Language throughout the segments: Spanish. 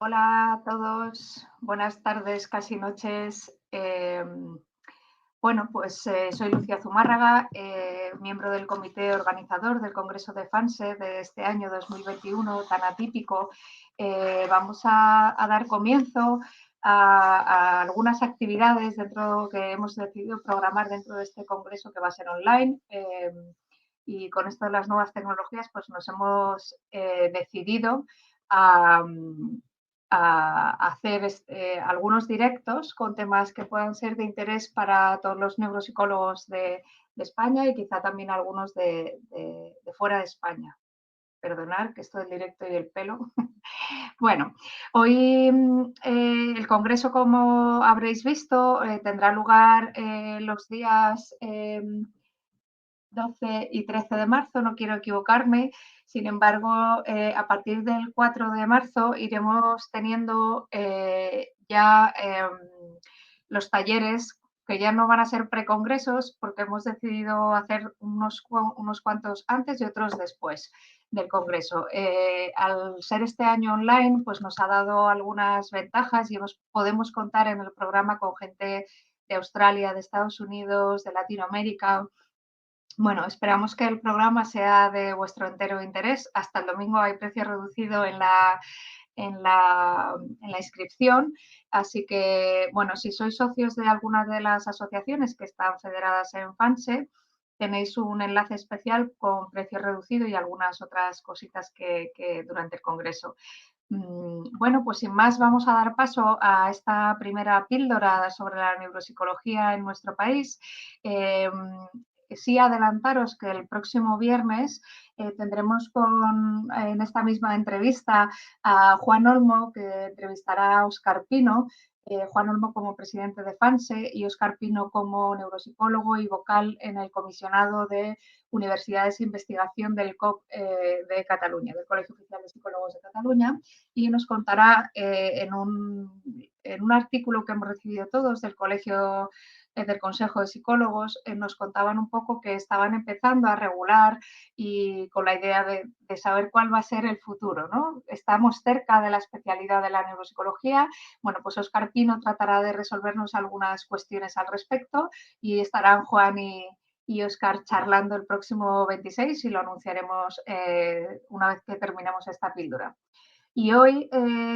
Hola a todos, buenas tardes, casi noches. Soy Lucía Zumárraga, miembro del comité organizador del Congreso de FANSE de este año 2021 tan atípico. Vamos a dar comienzo a algunas actividades que hemos decidido programar dentro de este congreso que va a ser online. Y con esto de las nuevas tecnologías, pues nos hemos decidido a, a hacer algunos directos con temas que puedan ser de interés para todos los neuropsicólogos de España y quizá también algunos de fuera de España. Perdonar que esto del directo y el pelo. Bueno, hoy el congreso, como habréis visto, tendrá lugar los días 12 y 13 de marzo, no quiero equivocarme. Sin embargo, a partir del 4 de marzo iremos teniendo los talleres que ya no van a ser precongresos porque hemos decidido hacer unos cuantos antes y otros después del congreso. Al ser este año online, pues nos ha dado algunas ventajas y podemos contar en el programa con gente de Australia, de Estados Unidos, de Latinoamérica. Bueno, esperamos que el programa sea de vuestro entero interés. Hasta el domingo hay precio reducido en la inscripción. Así que, bueno, si sois socios de alguna de las asociaciones que están federadas en FANSE, tenéis un enlace especial con precio reducido y algunas otras cositas que durante el congreso. Bueno, pues sin más vamos a dar paso a esta primera píldora sobre la neuropsicología en nuestro país. Sí adelantaros que el próximo viernes tendremos en esta misma entrevista a Juan Olmo, que entrevistará a Óscar Pino. Juan Olmo como presidente de FANSE y Óscar Pino como neuropsicólogo y vocal en el comisionado de Universidades de Investigación del COP de Cataluña, del Colegio Oficial de Psicólogos de Cataluña, y nos contará en un artículo que hemos recibido todos del Colegio del Consejo de Psicólogos, nos contaban un poco que estaban empezando a regular y con la idea de saber cuál va a ser el futuro, ¿no? Estamos cerca de la especialidad de la neuropsicología. Bueno, pues Óscar Pino tratará de resolvernos algunas cuestiones al respecto y estarán Juan y Óscar charlando el próximo 26 y lo anunciaremos una vez que terminemos esta píldora. Y hoy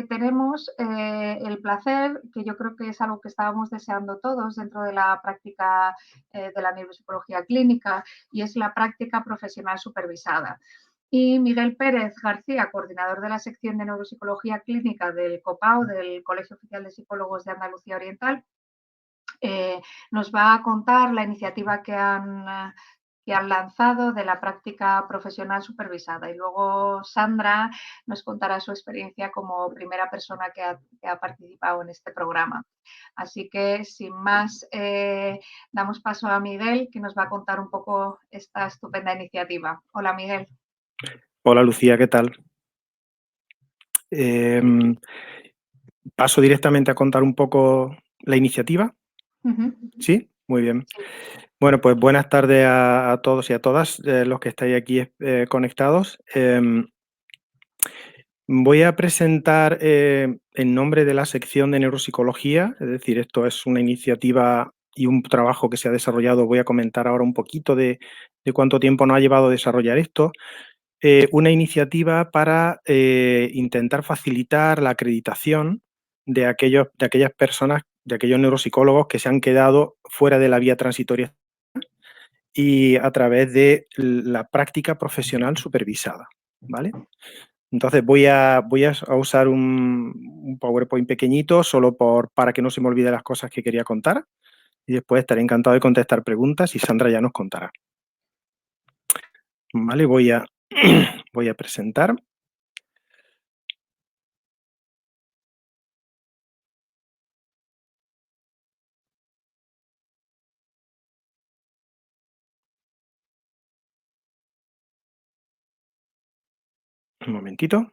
tenemos el placer, que yo creo que es algo que estábamos deseando todos dentro de la práctica de la neuropsicología clínica, y es la práctica profesional supervisada. Y Miguel Pérez García, coordinador de la sección de neuropsicología clínica del COPAO, del Colegio Oficial de Psicólogos de Andalucía Oriental, nos va a contar la iniciativa que han lanzado de la práctica profesional supervisada. Y luego Sandra nos contará su experiencia como primera persona que ha participado en este programa. Así que, sin más, damos paso a Miguel, que nos va a contar un poco esta estupenda iniciativa. Hola, Miguel. Hola, Lucía, ¿qué tal? Paso directamente a contar un poco la iniciativa. ¿Sí? Muy bien. Sí. Bueno, pues buenas tardes a todos y a todas los que estáis aquí conectados. Voy a presentar en nombre de la sección de neuropsicología, es decir, esto es una iniciativa y un trabajo que se ha desarrollado. Voy a comentar ahora un poquito de cuánto tiempo nos ha llevado a desarrollar esto. Una iniciativa para intentar facilitar la acreditación de aquellas personas, de aquellos neuropsicólogos que se han quedado fuera de la vía transitoria y a través de la práctica profesional supervisada, ¿vale? Entonces voy a usar un PowerPoint pequeñito solo para que no se me olvide las cosas que quería contar, y después estaré encantado de contestar preguntas y Sandra ya nos contará. Vale, voy a presentar. Un momentito.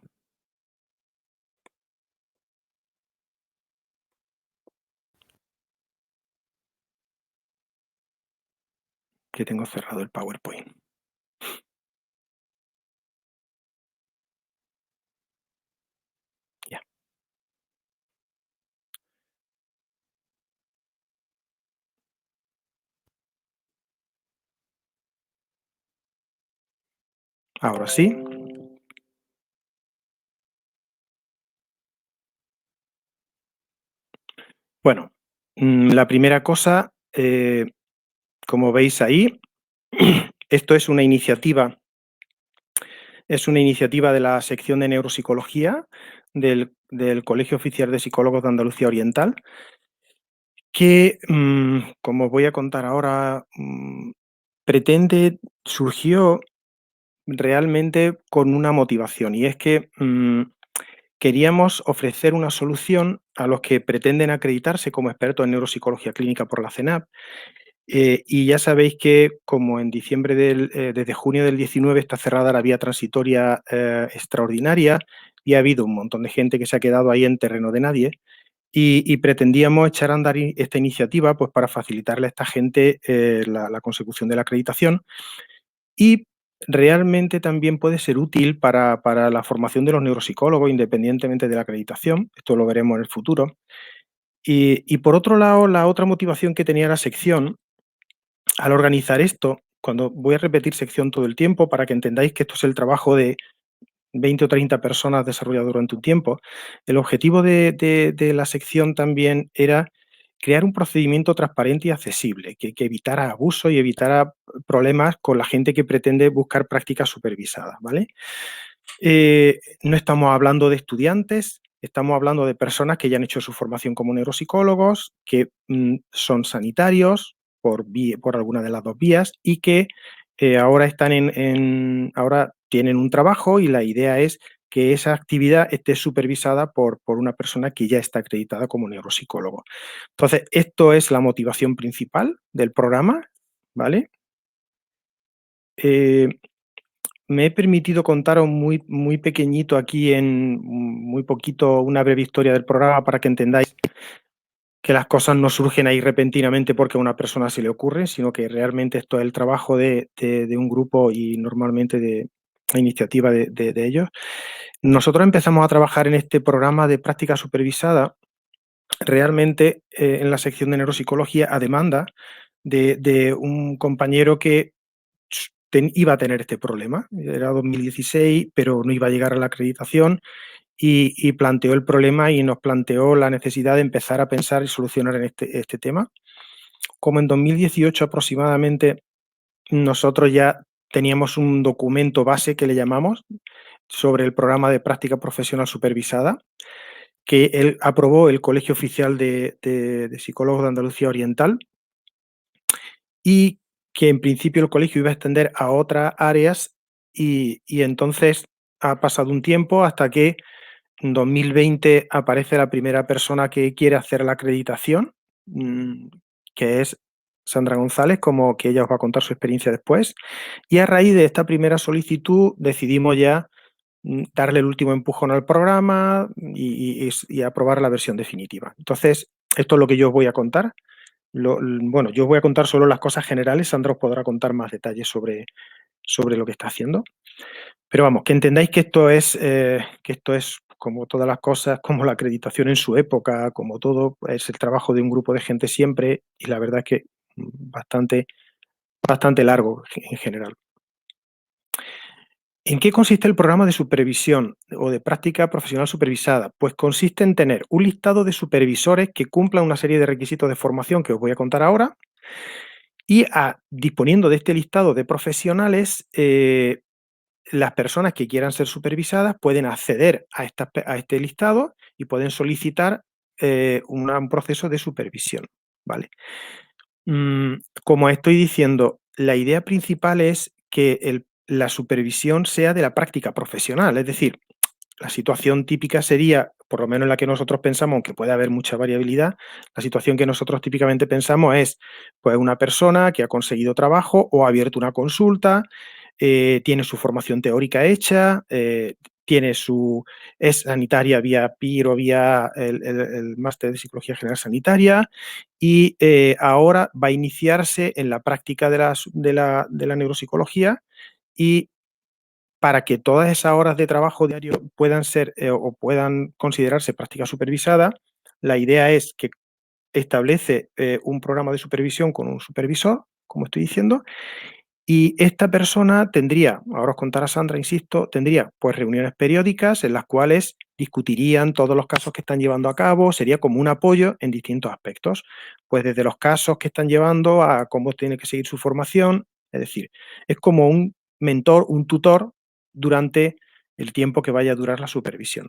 Que tengo cerrado el PowerPoint. Ya. Ahora sí. Bueno, la primera cosa, como veis ahí, esto es una iniciativa de la sección de neuropsicología del Colegio Oficial de Psicólogos de Andalucía Oriental, que, como voy a contar ahora, surgió realmente con una motivación, y es que queríamos ofrecer una solución a los que pretenden acreditarse como expertos en neuropsicología clínica por la CENAP. Y ya sabéis que, como en diciembre desde junio del 19 está cerrada la vía transitoria extraordinaria, y ha habido un montón de gente que se ha quedado ahí en terreno de nadie, y pretendíamos echar a andar esta iniciativa pues, para facilitarle a esta gente la consecución de la acreditación, y realmente también puede ser útil para la formación de los neuropsicólogos, independientemente de la acreditación. Esto lo veremos en el futuro. Y por otro lado, la otra motivación que tenía la sección al organizar esto, cuando voy a repetir sección todo el tiempo para que entendáis que esto es el trabajo de 20 o 30 personas desarrollado durante un tiempo, el objetivo de la sección también era crear un procedimiento transparente y accesible, que evitara abusos y evitara problemas con la gente que pretende buscar prácticas supervisadas, ¿vale? No estamos hablando de estudiantes, estamos hablando de personas que ya han hecho su formación como neuropsicólogos, que son sanitarios por alguna de las dos vías, y que ahora ahora tienen un trabajo, y la idea es que esa actividad esté supervisada por una persona que ya está acreditada como neuropsicólogo. Entonces, esto es la motivación principal del programa, ¿vale? Eh, Me he permitido contaros muy pequeñito aquí, en muy poquito, una breve historia del programa para que entendáis que las cosas no surgen ahí repentinamente porque a una persona se le ocurre, sino que realmente esto es el trabajo de un grupo, y normalmente de la iniciativa de ellos. Nosotros empezamos a trabajar en este programa de práctica supervisada realmente en la sección de neuropsicología a demanda de un compañero que iba a tener este problema. Era 2016, pero no iba a llegar a la acreditación, y planteó el problema y nos planteó la necesidad de empezar a pensar y solucionar en este tema. Como en 2018 aproximadamente nosotros ya teníamos un documento base que le llamamos sobre el programa de práctica profesional supervisada, que él aprobó el Colegio Oficial de Psicólogos de Andalucía Oriental, y que en principio el colegio iba a extender a otras áreas, y entonces ha pasado un tiempo hasta que en 2020 aparece la primera persona que quiere hacer la acreditación, mm, que es Sandra González, como que ella os va a contar su experiencia después, y a raíz de esta primera solicitud decidimos ya darle el último empujón al programa y aprobar la versión definitiva. Entonces, esto es lo que yo os voy a contar. Bueno, yo os voy a contar solo las cosas generales, Sandra os podrá contar más detalles sobre lo que está haciendo. Pero vamos, que entendáis que esto es como todas las cosas, como la acreditación en su época, como todo, es el trabajo de un grupo de gente siempre, y la verdad es que bastante largo en general. ¿En qué consiste el programa de supervisión o de práctica profesional supervisada? Pues consiste en tener un listado de supervisores que cumplan una serie de requisitos de formación que os voy a contar ahora, y disponiendo de este listado de profesionales, las personas que quieran ser supervisadas pueden acceder a este listado y pueden solicitar un proceso de supervisión, ¿vale? Como estoy diciendo, la idea principal es que la supervisión sea de la práctica profesional, es decir, la situación típica sería, por lo menos la que nosotros pensamos, aunque puede haber mucha variabilidad, la situación que nosotros típicamente pensamos es, pues, una persona que ha conseguido trabajo o ha abierto una consulta, tiene su formación teórica hecha, es sanitaria vía PIR o vía el máster de Psicología General Sanitaria, y ahora va a iniciarse en la práctica de la neuropsicología, y para que todas esas horas de trabajo diario puedan ser o puedan considerarse práctica supervisada, la idea es que establece un programa de supervisión con un supervisor, como estoy diciendo, Y esta persona tendría, ahora os contará Sandra, insisto, tendría pues reuniones periódicas en las cuales discutirían todos los casos que están llevando a cabo, sería como un apoyo en distintos aspectos, pues desde los casos que están llevando a cómo tiene que seguir su formación, es decir, es como un mentor, un tutor durante el tiempo que vaya a durar la supervisión.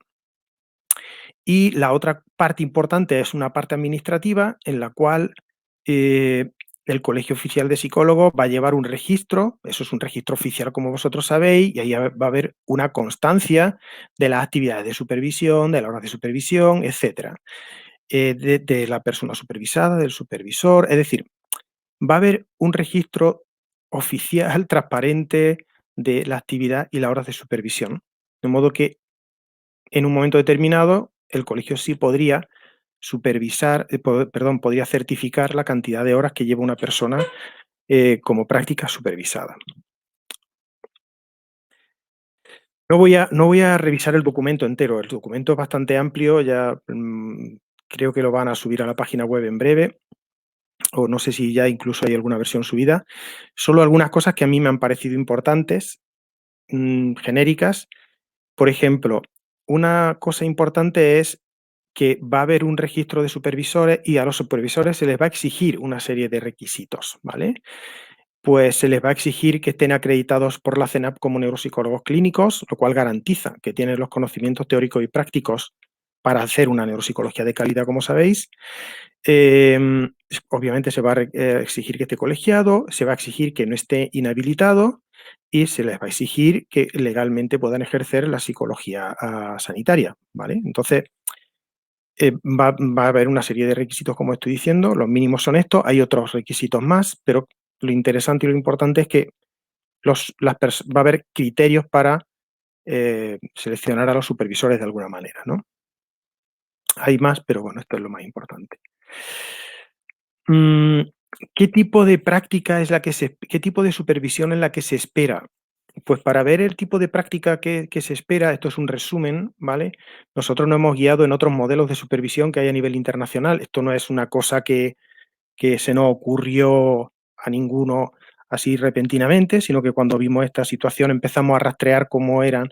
Y la otra parte importante es una parte administrativa en la cual el Colegio Oficial de Psicólogos va a llevar un registro, eso es un registro oficial como vosotros sabéis, y ahí va a haber una constancia de las actividades de supervisión, de las horas de supervisión, etcétera, de la persona supervisada, del supervisor, es decir, va a haber un registro oficial, transparente de la actividad y las horas de supervisión, de modo que en un momento determinado el colegio sí podría supervisar, podría certificar la cantidad de horas que lleva una persona como práctica supervisada. No voy a revisar el documento entero, el documento es bastante amplio, ya creo que lo van a subir a la página web en breve, o no sé si ya incluso hay alguna versión subida. Solo algunas cosas que a mí me han parecido importantes, genéricas. Por ejemplo, una cosa importante es que va a haber un registro de supervisores y a los supervisores se les va a exigir una serie de requisitos, ¿vale? Pues se les va a exigir que estén acreditados por la CENAP como neuropsicólogos clínicos, lo cual garantiza que tienen los conocimientos teóricos y prácticos para hacer una neuropsicología de calidad, como sabéis. Obviamente se va a exigir que esté colegiado, se va a exigir que no esté inhabilitado y se les va a exigir que legalmente puedan ejercer la psicología sanitaria, ¿vale? Entonces, va a haber una serie de requisitos, como estoy diciendo, los mínimos son estos, hay otros requisitos más, pero lo interesante y lo importante es que va a haber criterios para seleccionar a los supervisores de alguna manera, ¿no? Hay más, pero bueno, esto es lo más importante. Mm, ¿Qué tipo de práctica es qué tipo de supervisión es la que se espera? Pues para ver el tipo de práctica que se espera, esto es un resumen, ¿vale? Nosotros nos hemos guiado en otros modelos de supervisión que hay a nivel internacional. Esto no es una cosa que se nos ocurrió a ninguno así repentinamente, sino que cuando vimos esta situación empezamos a rastrear cómo eran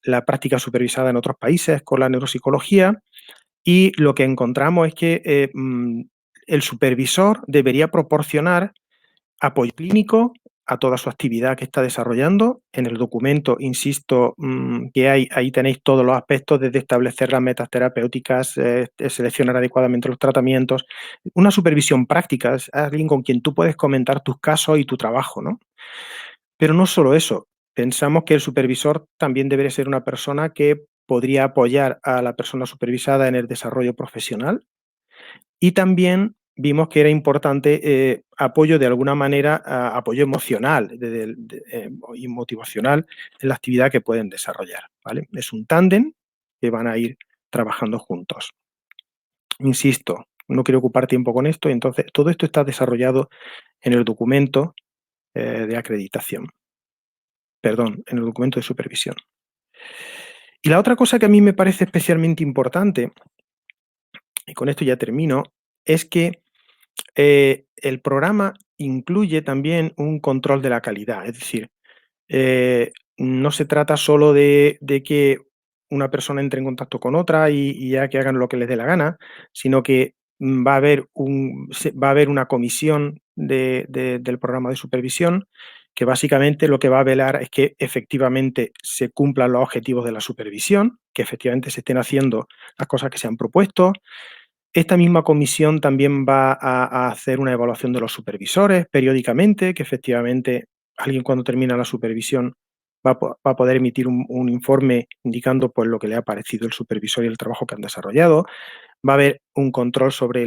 la práctica supervisada en otros países con la neuropsicología y lo que encontramos es que el supervisor debería proporcionar apoyo clínico a toda su actividad que está desarrollando. En el documento, insisto, que ahí tenéis todos los aspectos desde establecer las metas terapéuticas, seleccionar adecuadamente los tratamientos. Una supervisión práctica, es alguien con quien tú puedes comentar tus casos y tu trabajo, ¿no? Pero no solo eso, pensamos que el supervisor también debería ser una persona que podría apoyar a la persona supervisada en el desarrollo profesional y también vimos que era importante apoyo de alguna manera, apoyo emocional y motivacional en la actividad que pueden desarrollar, ¿vale? Es un tándem que van a ir trabajando juntos. Insisto, no quiero ocupar tiempo con esto, y entonces todo esto está desarrollado en el documento de acreditación, perdón, en el documento de supervisión. Y la otra cosa que a mí me parece especialmente importante, y con esto ya termino, es que el programa incluye también un control de la calidad, es decir, no se trata solo de que una persona entre en contacto con otra y ya que hagan lo que les dé la gana, sino que va a haber una comisión del programa de supervisión que básicamente lo que va a velar es que efectivamente se cumplan los objetivos de la supervisión, que efectivamente se estén haciendo las cosas que se han propuesto. Esta misma comisión también va a hacer una evaluación de los supervisores periódicamente, que efectivamente alguien cuando termina la supervisión va a poder emitir un informe indicando pues, lo que le ha parecido el supervisor y el trabajo que han desarrollado. Va a haber un control sobre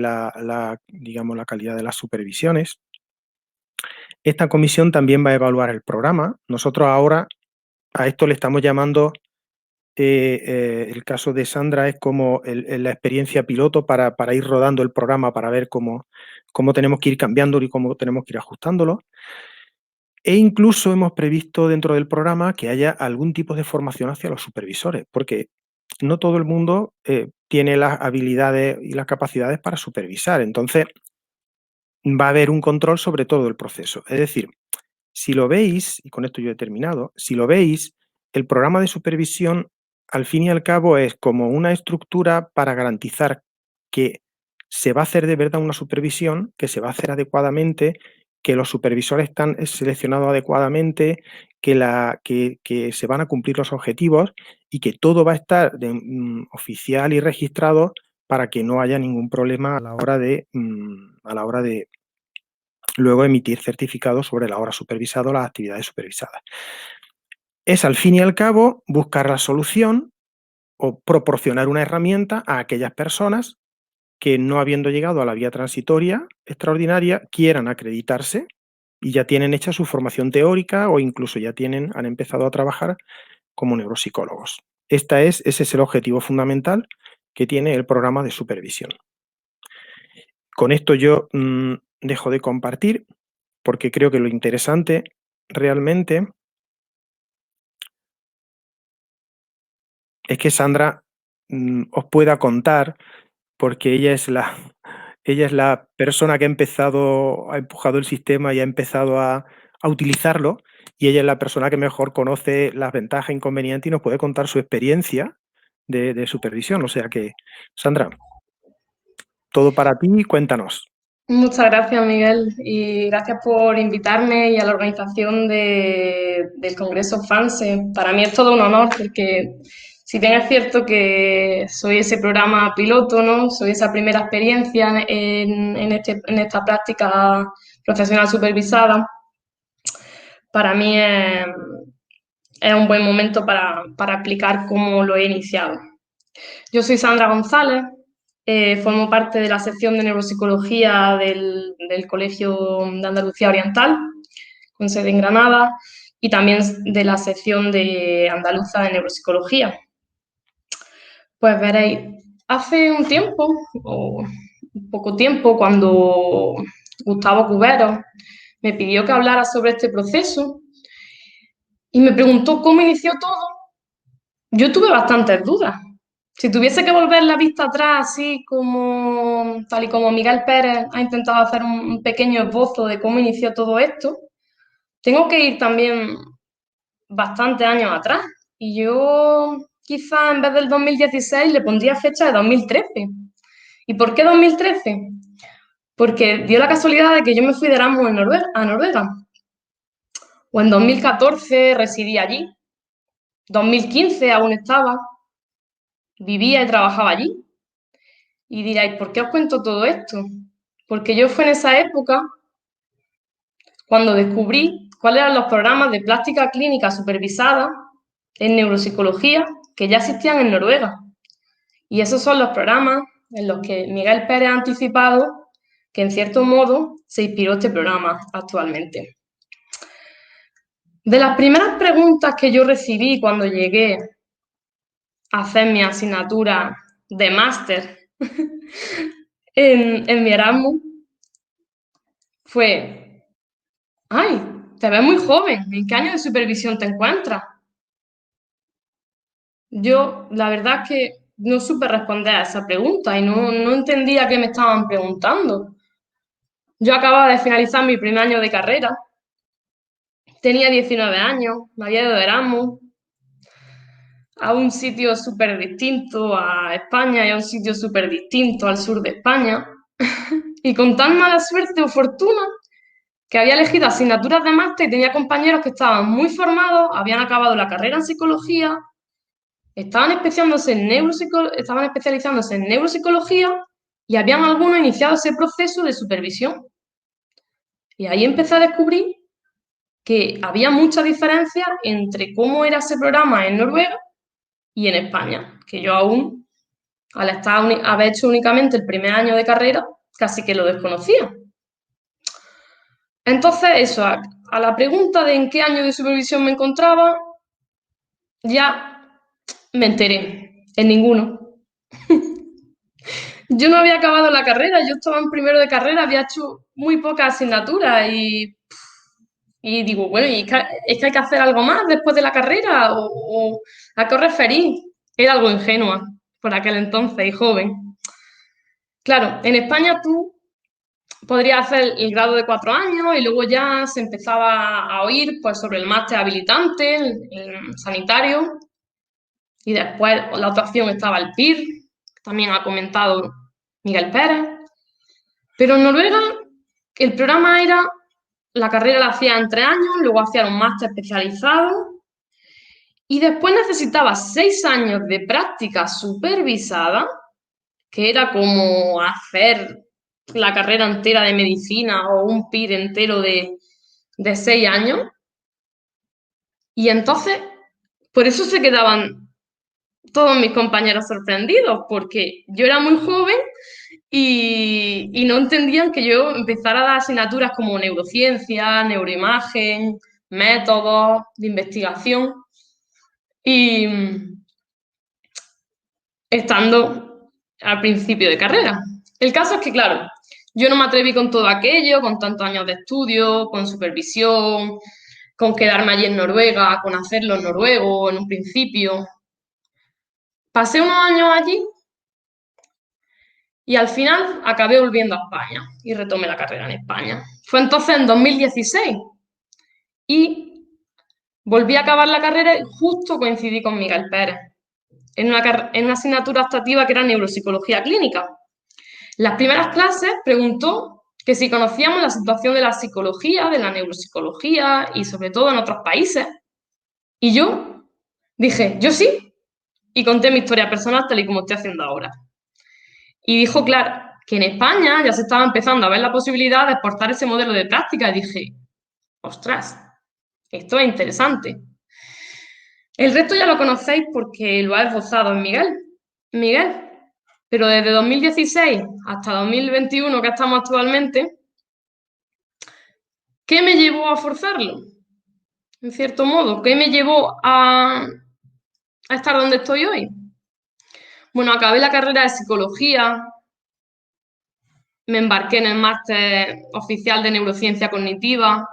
digamos, la calidad de las supervisiones. Esta comisión también va a evaluar el programa. Nosotros ahora a esto le estamos llamando el caso de Sandra es como la experiencia piloto para ir rodando el programa, para ver cómo tenemos que ir cambiándolo y cómo tenemos que ir ajustándolo. E incluso hemos previsto dentro del programa que haya algún tipo de formación hacia los supervisores, porque no todo el mundo tiene las habilidades y las capacidades para supervisar. Entonces, va a haber un control sobre todo el proceso. Es decir, Si lo veis, y con esto yo he terminado, si lo veis, el programa de supervisión, al fin y al cabo, es como una estructura para garantizar que se va a hacer de verdad una supervisión, que se va a hacer adecuadamente, que los supervisores están seleccionados adecuadamente, que se van a cumplir los objetivos y que todo va a estar oficial y registrado para que no haya ningún problema a la hora de luego emitir certificados sobre la hora supervisada o las actividades supervisadas. Es, al fin y al cabo, buscar la solución o proporcionar una herramienta a aquellas personas que, no habiendo llegado a la vía transitoria extraordinaria, quieran acreditarse y ya tienen hecha su formación teórica o incluso ya han empezado a trabajar como neuropsicólogos. Ese es el objetivo fundamental que tiene el programa de supervisión. Con esto yo dejo de compartir, porque creo que lo interesante realmente es que Sandra os pueda contar, porque ella es la persona que ha empujado el sistema y ha empezado a utilizarlo, y ella es la persona que mejor conoce las ventajas e inconvenientes y nos puede contar su experiencia de supervisión. O sea que, Sandra, todo para ti, cuéntanos. Muchas gracias, Miguel, y gracias por invitarme y a la organización del Congreso FANSE. Para mí es todo un honor porque, si bien es cierto que soy ese programa piloto, ¿no? Soy esa primera experiencia en esta práctica profesional supervisada, para mí es un buen momento para explicar cómo lo he iniciado. Yo soy Sandra González. Formo parte de la sección de neuropsicología del Colegio de Andalucía Oriental, con sede en Granada, y también de la sección de andaluza de neuropsicología. Pues veréis, hace un tiempo, o un poco tiempo, cuando Gustavo Cubero me pidió que hablara sobre este proceso y me preguntó cómo inició todo, yo tuve bastantes dudas. Si tuviese que volver la vista atrás, así como tal y como Miguel Pérez ha intentado hacer un pequeño esbozo de cómo inició todo esto, tengo que ir también bastantes años atrás. Y yo quizá en vez del 2016 le pondría fecha de 2013. ¿Y por qué 2013? Porque dio la casualidad de que yo me fui de Erasmus a Noruega. O en 2014 residí allí. 2015 aún estaba. Vivía y trabajaba allí. Y diréis, ¿por qué os cuento todo esto? Porque yo fue en esa época cuando descubrí cuáles eran los programas de práctica clínica supervisada en neuropsicología que ya existían en Noruega. Y esos son los programas en los que Miguel Pérez ha anticipado que, en cierto modo, se inspiró este programa actualmente. De las primeras preguntas que yo recibí cuando llegué a hacer mi asignatura de máster en mi Erasmus fue: ¡ay, te ves muy joven! ¿En qué año de supervisión te encuentras? Yo, la verdad es que no supe responder a esa pregunta y no entendía qué me estaban preguntando. Yo acababa de finalizar mi primer año de carrera, tenía 19 años, me había ido de Erasmus a un sitio súper distinto a España y a un sitio súper distinto al sur de España. Y con tan mala suerte o fortuna que había elegido asignaturas de máster y tenía compañeros que estaban muy formados, habían acabado la carrera en psicología, estaban especializándose en neuropsicología y habían algunos iniciado ese proceso de supervisión. Y ahí empecé a descubrir que había mucha diferencia entre cómo era ese programa en Noruega y en España, que yo aún, al haber hecho únicamente el primer año de carrera, casi que lo desconocía. Entonces, eso, a la pregunta de en qué año de supervisión me encontraba, ya me enteré, en ninguno. Yo no había acabado la carrera, yo estaba en primero de carrera, había hecho muy pocas asignaturas y digo, bueno, ¿y es que hay que hacer algo más después de la carrera? ¿O a qué os referís? Era algo ingenua por aquel entonces y joven. Claro, en España tú, podría hacer el grado de 4 años y luego ya se empezaba a oír pues, sobre el máster habilitante, el sanitario, y después la otra opción estaba el PIR, que también ha comentado Miguel Pérez. Pero en Noruega el programa era, la carrera la hacía en 3 años, luego hacía un máster especializado y después necesitaba 6 años de práctica supervisada, que era como hacer la carrera entera de medicina o un PIR entero de 6 años. Y entonces, por eso se quedaban todos mis compañeros sorprendidos, porque yo era muy joven y no entendían que yo empezara a dar asignaturas como neurociencia, neuroimagen, métodos de investigación. Y estando al principio de carrera. El caso es que, claro, yo no me atreví con todo aquello, con tantos años de estudio, con supervisión, con quedarme allí en Noruega, con hacerlo en noruego en un principio. Pasé unos años allí y al final acabé volviendo a España y retomé la carrera en España. Fue entonces en 2016 y volví a acabar la carrera y justo coincidí con Miguel Pérez en una asignatura optativa que era neuropsicología clínica. Las primeras clases preguntó que si conocíamos la situación de la psicología, de la neuropsicología y sobre todo en otros países. Y yo dije, yo sí, y conté mi historia personal tal y como estoy haciendo ahora. Y dijo, claro, que en España ya se estaba empezando a ver la posibilidad de exportar ese modelo de práctica. Y dije, ostras, esto es interesante. El resto ya lo conocéis porque lo ha esbozado en Miguel. Pero desde 2016 hasta 2021, que estamos actualmente, ¿qué me llevó a forzarlo? En cierto modo, ¿qué me llevó a estar donde estoy hoy? Bueno, acabé la carrera de psicología, me embarqué en el máster oficial de neurociencia cognitiva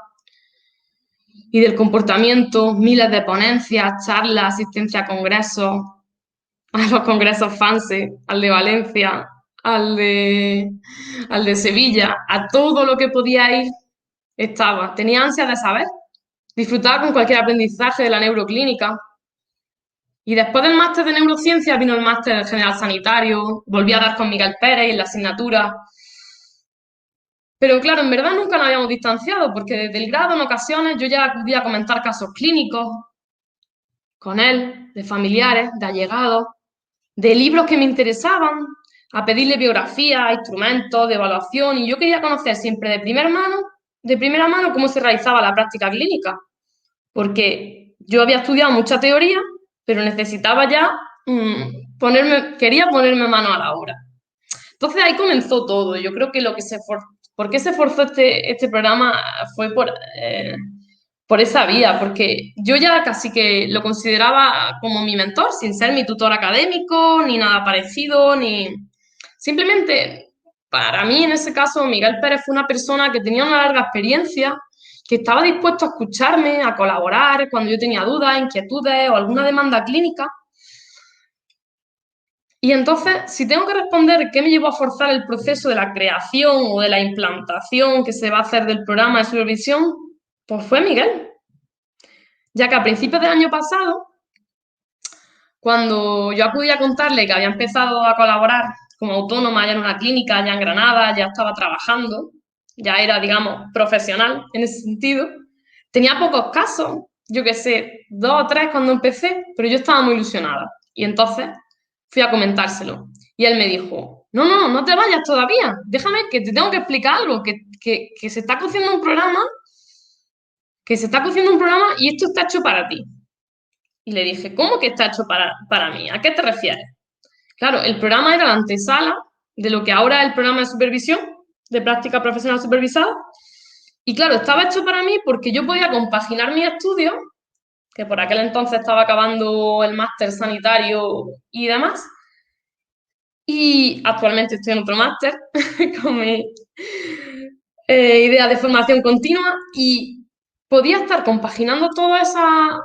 y del comportamiento, miles de ponencias, charlas, asistencia a congresos, a los congresos FANSE, al de Valencia, al de Sevilla, a todo lo que podía ir estaba. Tenía ansias de saber, disfrutaba con cualquier aprendizaje de la neuroclínica. Y después del máster de neurociencia vino el máster general sanitario, volví a dar con Miguel Pérez en la asignatura. Pero claro, en verdad nunca nos habíamos distanciado, porque desde el grado en ocasiones yo ya acudía a comentar casos clínicos con él, de familiares, de allegados, de libros que me interesaban, a pedirle biografías, instrumentos de evaluación, y yo quería conocer siempre de primera mano cómo se realizaba la práctica clínica, porque yo había estudiado mucha teoría, pero necesitaba ya quería ponerme mano a la obra. Entonces ahí comenzó todo. Yo creo que ¿por qué se forzó este programa? Fue por esa vía, porque yo ya casi que lo consideraba como mi mentor, sin ser mi tutor académico, ni nada parecido, ni... Simplemente, para mí, en ese caso, Miguel Pérez fue una persona que tenía una larga experiencia, que estaba dispuesto a escucharme, a colaborar cuando yo tenía dudas, inquietudes o alguna demanda clínica. Y entonces, si tengo que responder qué me llevó a forzar el proceso de la creación o de la implantación que se va a hacer del programa de supervisión, pues fue Miguel. Ya que a principios del año pasado, cuando yo acudí a contarle que había empezado a colaborar como autónoma ya en una clínica, ya en Granada, ya estaba trabajando, ya era, digamos, profesional en ese sentido, tenía pocos casos, yo qué sé, 2 o 3 cuando empecé, pero yo estaba muy ilusionada. Y entonces fui a comentárselo. Y él me dijo, no te vayas todavía, déjame que te tengo que explicar algo, que se está cociendo un programa, y esto está hecho para ti. Y le dije, ¿cómo que está hecho para mí? ¿A qué te refieres? Claro, el programa era la antesala de lo que ahora es el programa de supervisión, de práctica profesional supervisada. Y claro, estaba hecho para mí porque yo podía compaginar mis estudios, que por aquel entonces estaba acabando el máster sanitario y demás. Y actualmente estoy en otro máster con mi idea de formación continua y podía estar compaginando toda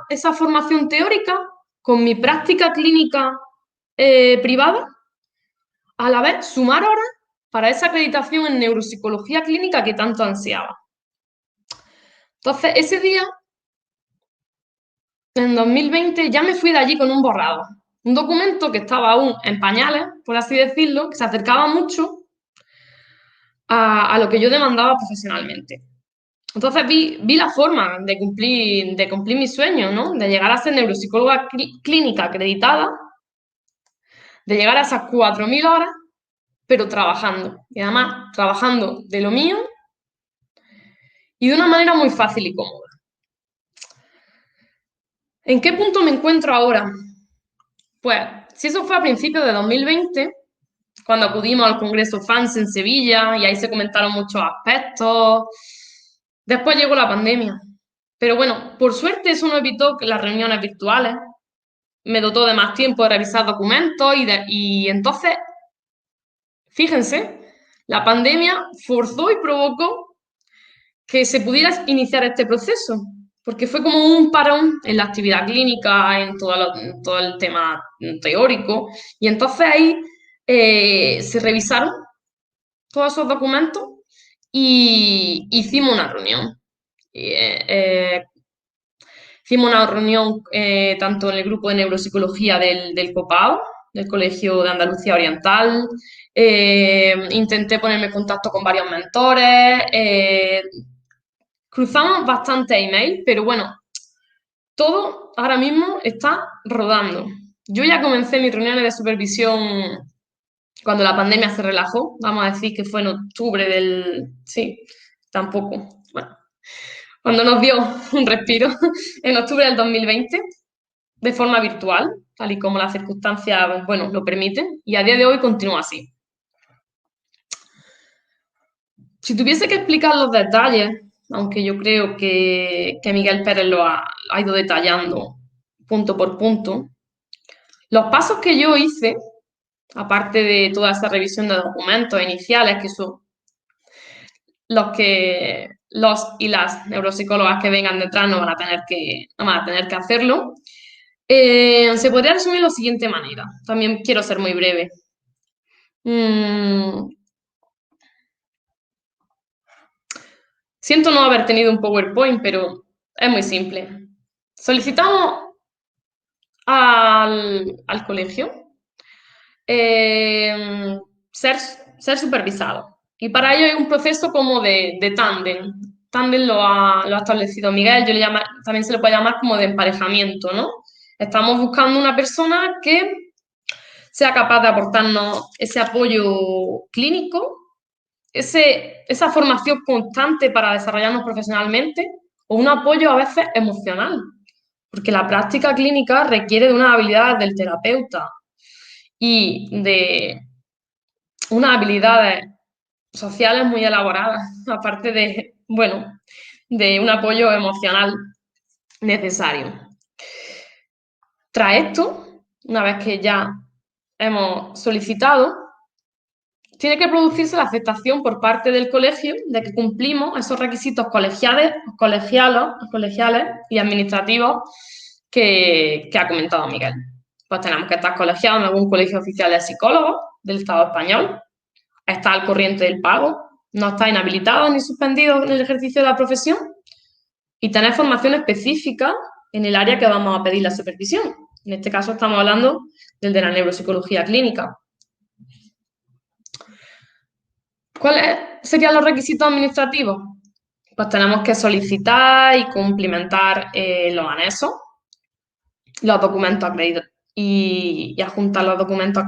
esa formación teórica con mi práctica clínica privada, a la vez sumar horas para esa acreditación en neuropsicología clínica que tanto ansiaba. Entonces, ese día, en 2020, ya me fui de allí con un borrador. Un documento que estaba aún en pañales, por así decirlo, que se acercaba mucho a lo que yo demandaba profesionalmente. Entonces vi la forma de cumplir mi sueño, ¿no? De llegar a ser neuropsicóloga clínica acreditada, de llegar a esas 4.000 horas, pero trabajando. Y además, trabajando de lo mío y de una manera muy fácil y cómoda. ¿En qué punto me encuentro ahora? Pues, si eso fue a principios de 2020, cuando acudimos al Congreso FANSE en Sevilla y ahí se comentaron muchos aspectos. Después llegó la pandemia. Pero bueno, por suerte eso no evitó que las reuniones virtuales, me dotó de más tiempo de revisar documentos y entonces, fíjense, la pandemia forzó y provocó que se pudiera iniciar este proceso, porque fue como un parón en la actividad clínica, en todo el tema teórico, y entonces ahí se revisaron todos esos documentos y hicimos una reunión. Hicimos una reunión tanto en el grupo de neuropsicología del COPAO, del Colegio de Andalucía Oriental. Intenté ponerme en contacto con varios mentores. Cruzamos bastante email, pero bueno, todo ahora mismo está rodando. Yo ya comencé mis reuniones de supervisión cuando la pandemia se relajó, vamos a decir que fue en octubre sí, tampoco, bueno, cuando nos dio un respiro, en octubre del 2020, de forma virtual, tal y como las circunstancias, bueno, lo permiten, y a día de hoy continúa así. Si tuviese que explicar los detalles, aunque yo creo que Miguel Pérez lo ha ido detallando punto por punto, los pasos que yo hice, aparte de toda esa revisión de documentos iniciales, que son los y las neuropsicólogas que vengan detrás no van a tener que hacerlo, se podría resumir de la siguiente manera. También quiero ser muy breve. Siento no haber tenido un PowerPoint, pero es muy simple. Solicitamos al colegio ser supervisado. Y para ello hay un proceso como de tándem. Tándem lo ha establecido Miguel, también se le puede llamar como de emparejamiento, ¿no? Estamos buscando una persona que sea capaz de aportarnos ese apoyo clínico, esa formación constante para desarrollarnos profesionalmente o un apoyo a veces emocional, porque la práctica clínica requiere de unas habilidades del terapeuta y de unas habilidades sociales muy elaboradas, aparte de, bueno, de un apoyo emocional necesario. Tras esto, una vez que ya hemos solicitado, tiene que producirse la aceptación por parte del colegio de que cumplimos esos requisitos colegiales y administrativos que ha comentado Miguel. Pues tenemos que estar colegiados en algún colegio oficial de psicólogos del Estado español, estar al corriente del pago, no estar inhabilitados ni suspendidos en el ejercicio de la profesión y tener formación específica en el área que vamos a pedir la supervisión. En este caso estamos hablando del de la neuropsicología clínica. ¿Cuáles serían los requisitos administrativos? Pues tenemos que solicitar y cumplimentar los anexos, los documentos y adjuntar los documentos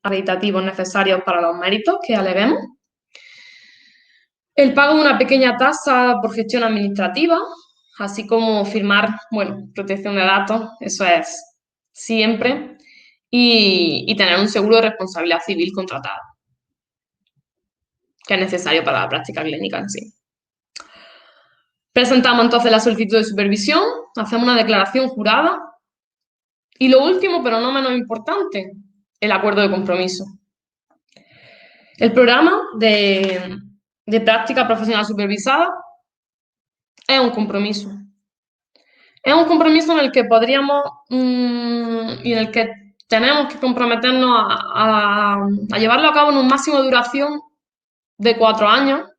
acreditativos necesarios para los méritos que aleguemos. El pago de una pequeña tasa por gestión administrativa, así como firmar, bueno, protección de datos, eso es siempre, y tener un seguro de responsabilidad civil contratado, que es necesario para la práctica clínica en sí. Presentamos entonces la solicitud de supervisión, hacemos una declaración jurada y lo último, pero no menos importante, el acuerdo de compromiso. El programa de práctica profesional supervisada es un compromiso. Es un compromiso en el que podríamos y en el que tenemos que comprometernos a llevarlo a cabo en un máximo de duración de 4 años,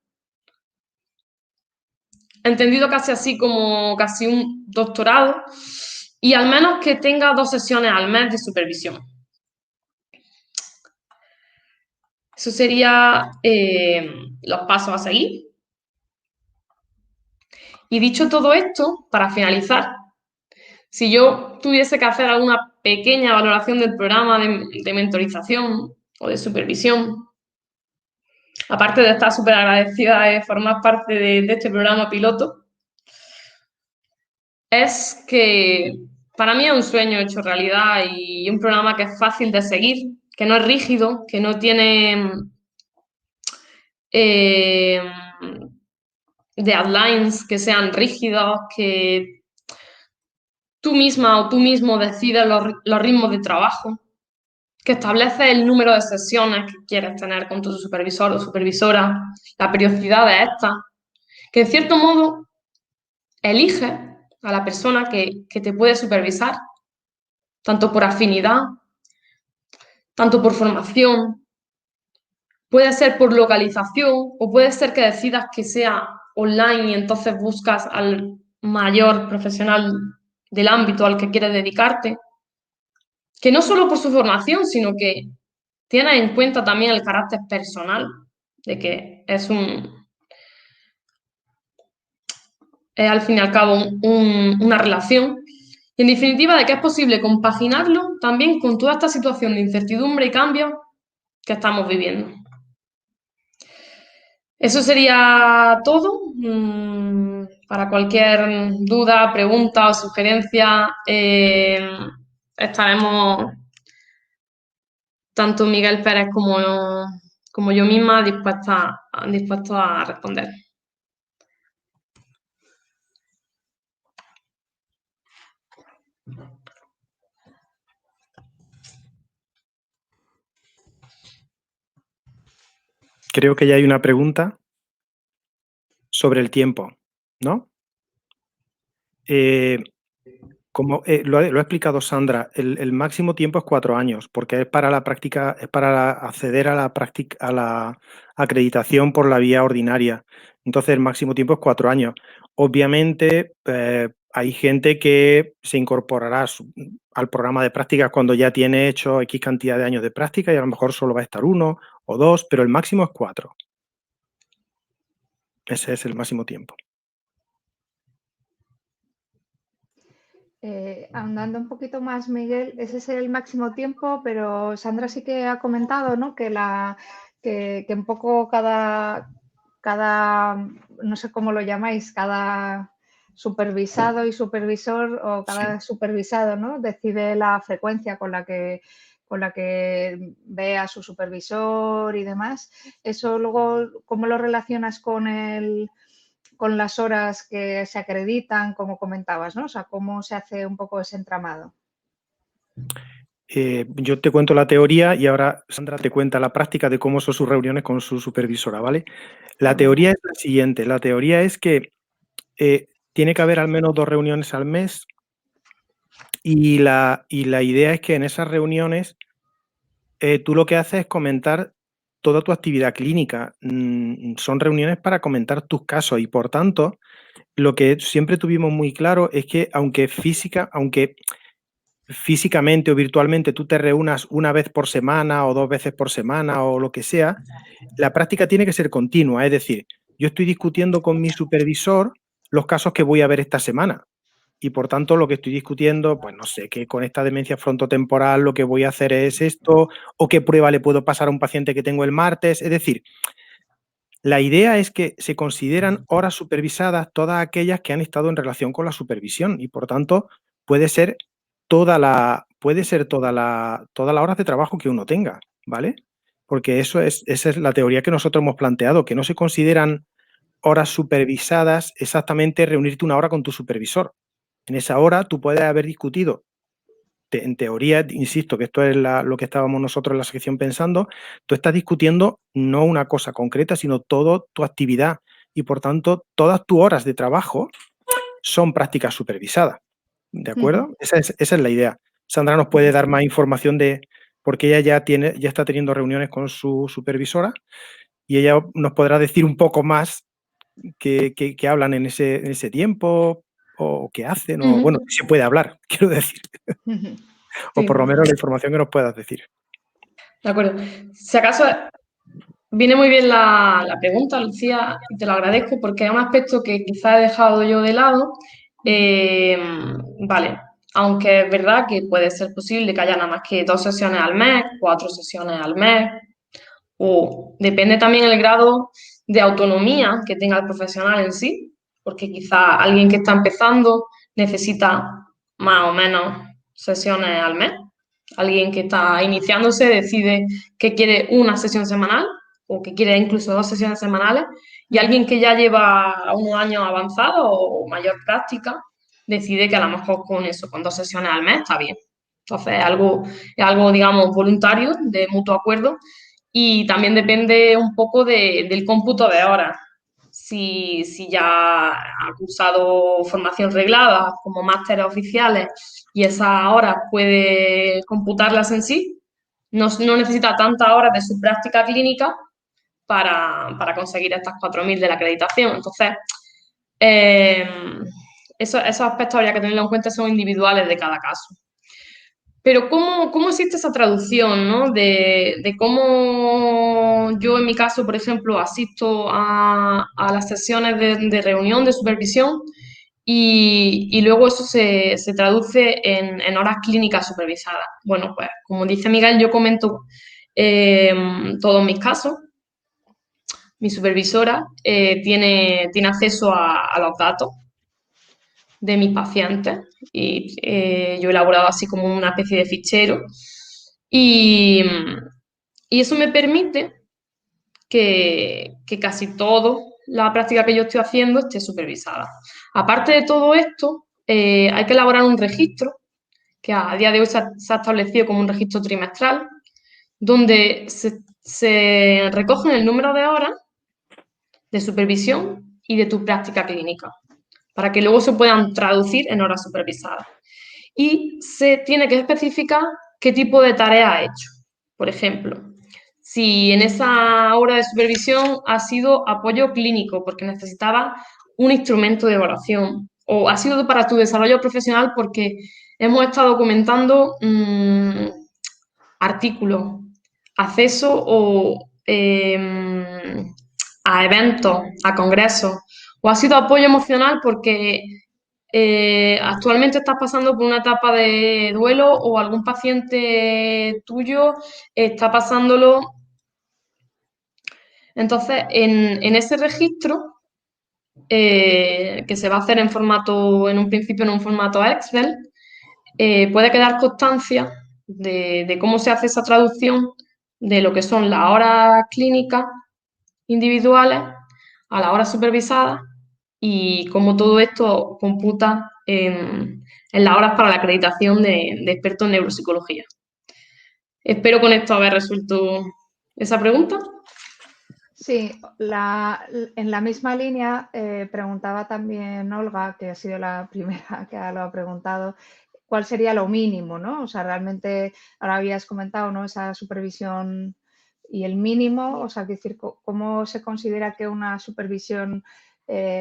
entendido casi así como casi un doctorado, y al menos que tenga 2 sesiones al mes de supervisión. Eso sería los pasos a seguir. Y dicho todo esto, para finalizar, si yo tuviese que hacer alguna pequeña valoración del programa de mentorización o de supervisión, aparte de estar súper agradecida de formar parte de este programa piloto, es que para mí es un sueño hecho realidad y un programa que es fácil de seguir, que no es rígido, que no tiene deadlines que sean rígidos, que tú misma o tú mismo decides los ritmos de trabajo, que estableces el número de sesiones que quieres tener con tu supervisor o supervisora, la periodicidad de estas, que en cierto modo eliges a la persona que te puede supervisar, tanto por afinidad, tanto por formación, puede ser por localización o puede ser que decidas que sea online y entonces buscas al mayor profesional del ámbito al que quieres dedicarte, que no solo por su formación, sino que tienes en cuenta también el carácter personal, de que es al fin y al cabo una relación, y en definitiva de que es posible compaginarlo también con toda esta situación de incertidumbre y cambio que estamos viviendo. Eso sería todo. Para cualquier duda, pregunta o sugerencia, estaremos tanto Miguel Pérez como yo misma dispuestos a responder. Creo que ya hay una pregunta sobre el tiempo, ¿no? Como lo ha explicado Sandra, el máximo tiempo es 4 años, porque es para la práctica, es para acceder a la acreditación por la vía ordinaria. Entonces, el máximo tiempo es 4 años. Obviamente, hay gente que se incorporará al programa de prácticas cuando ya tiene hecho X cantidad de años de práctica y a lo mejor solo va a estar 1 o 2, pero el máximo es 4. Ese es el máximo tiempo. Ahondando un poquito más, Miguel, ese es el máximo tiempo, pero Sandra sí que ha comentado, ¿no? que un poco cada, no sé cómo lo llamáis, cada supervisado y supervisor o cada supervisado, ¿no? decide la frecuencia con la que ve a su supervisor y demás. Eso luego, ¿cómo lo relacionas con las horas que se acreditan, como comentabas, ¿no? O sea, cómo se hace un poco ese entramado? Yo te cuento la teoría y ahora Sandra te cuenta la práctica de cómo son sus reuniones con su supervisora, ¿vale? La teoría es la siguiente. La teoría es que tiene que haber al menos 2 reuniones al mes y la idea es que en esas reuniones tú lo que haces es comentar toda tu actividad clínica. Son reuniones para comentar tus casos y, por tanto, lo que siempre tuvimos muy claro es que aunque físicamente o virtualmente tú te reúnas una vez por semana o 2 veces por semana o lo que sea, la práctica tiene que ser continua. Es decir, yo estoy discutiendo con mi supervisor los casos que voy a ver esta semana y, por tanto, lo que estoy discutiendo, pues no sé, que con esta demencia frontotemporal lo que voy a hacer es esto o qué prueba le puedo pasar a un paciente que tengo el martes. Es decir, la idea es que se consideran horas supervisadas todas aquellas que han estado en relación con la supervisión y, por tanto, puede ser todas las horas de trabajo que uno tenga, ¿vale? Porque esa es la teoría que nosotros hemos planteado, que no se consideran horas supervisadas exactamente reunirte una hora con tu supervisor. En esa hora tú puedes haber discutido, en teoría, insisto, que esto es lo que estábamos nosotros en la sección pensando, tú estás discutiendo no una cosa concreta, sino toda tu actividad y, por tanto, todas tus horas de trabajo son prácticas supervisadas. ¿De acuerdo? Esa es la idea. Sandra nos puede dar más información porque ella ya está teniendo reuniones con su supervisora y ella nos podrá decir un poco más qué hablan en ese tiempo o qué hacen, o bueno, si se puede hablar, quiero decir. O Sí, por lo menos la información que nos puedas decir. de acuerdo. Si acaso viene muy bien la pregunta, Lucía, y te lo agradezco porque es un aspecto que quizás he dejado yo de lado. Vale, aunque es verdad que puede ser posible que haya nada más que 2 sesiones al mes, 4 sesiones al mes, o depende también el grado de autonomía que tenga el profesional en sí, porque quizá alguien que está empezando necesita más o menos sesiones al mes. Alguien que está iniciándose decide que quiere una sesión semanal o que quiere incluso 2 sesiones semanales, y alguien que ya lleva unos años avanzados o mayor práctica decide que a lo mejor con eso, con 2 sesiones al mes está bien. Entonces es algo, digamos, voluntario, de mutuo acuerdo, y también depende un poco del cómputo de horas. Si ya ha cursado formación reglada como másteres oficiales y esas horas puede computarlas en sí, no necesita tantas horas de su práctica clínica para conseguir estas 4.000 de la acreditación. Entonces, eh, esos aspectos habría que tenerlo en cuenta, son individuales de cada caso. Pero ¿cómo existe esa traducción, ¿no? De cómo yo, en mi caso, por ejemplo, asisto a las sesiones de reunión, de supervisión, y luego eso se traduce en horas clínicas supervisadas. Bueno, pues como dice Miguel, yo comento todos mis casos. Mi supervisora tiene acceso a los datos de mis pacientes, y yo he elaborado así como una especie de fichero, y, y eso me permite que casi todo la práctica que yo estoy haciendo esté supervisada. Aparte de todo esto, hay que elaborar un registro que a día de hoy se ha establecido como un registro trimestral, donde se recogen el número de horas de supervisión y de tu práctica clínica, para que luego se puedan traducir en horas supervisadas. Y se tiene que especificar qué tipo de tarea ha hecho. Por ejemplo, si en esa hora de supervisión ha sido apoyo clínico porque necesitaba un instrumento de evaluación, o ha sido para tu desarrollo profesional porque hemos estado documentando artículos, acceso a eventos, a congresos, o ha sido apoyo emocional porque actualmente estás pasando por una etapa de duelo, o algún paciente tuyo está pasándolo. Entonces, en ese registro, que se va a hacer en un principio en un formato Excel, puede quedar constancia de cómo se hace esa traducción de lo que son las horas clínicas individuales a las horas supervisadas, y cómo todo esto computa en las horas para la acreditación de experto en neuropsicología. Espero con esto haber resuelto esa pregunta. Sí, en la misma línea preguntaba también Olga, que ha sido la primera que lo ha preguntado, cuál sería lo mínimo, ¿no? O sea, realmente ahora habías comentado, ¿no? Esa supervisión y el mínimo, o sea, decir, ¿cómo se considera que una supervisión,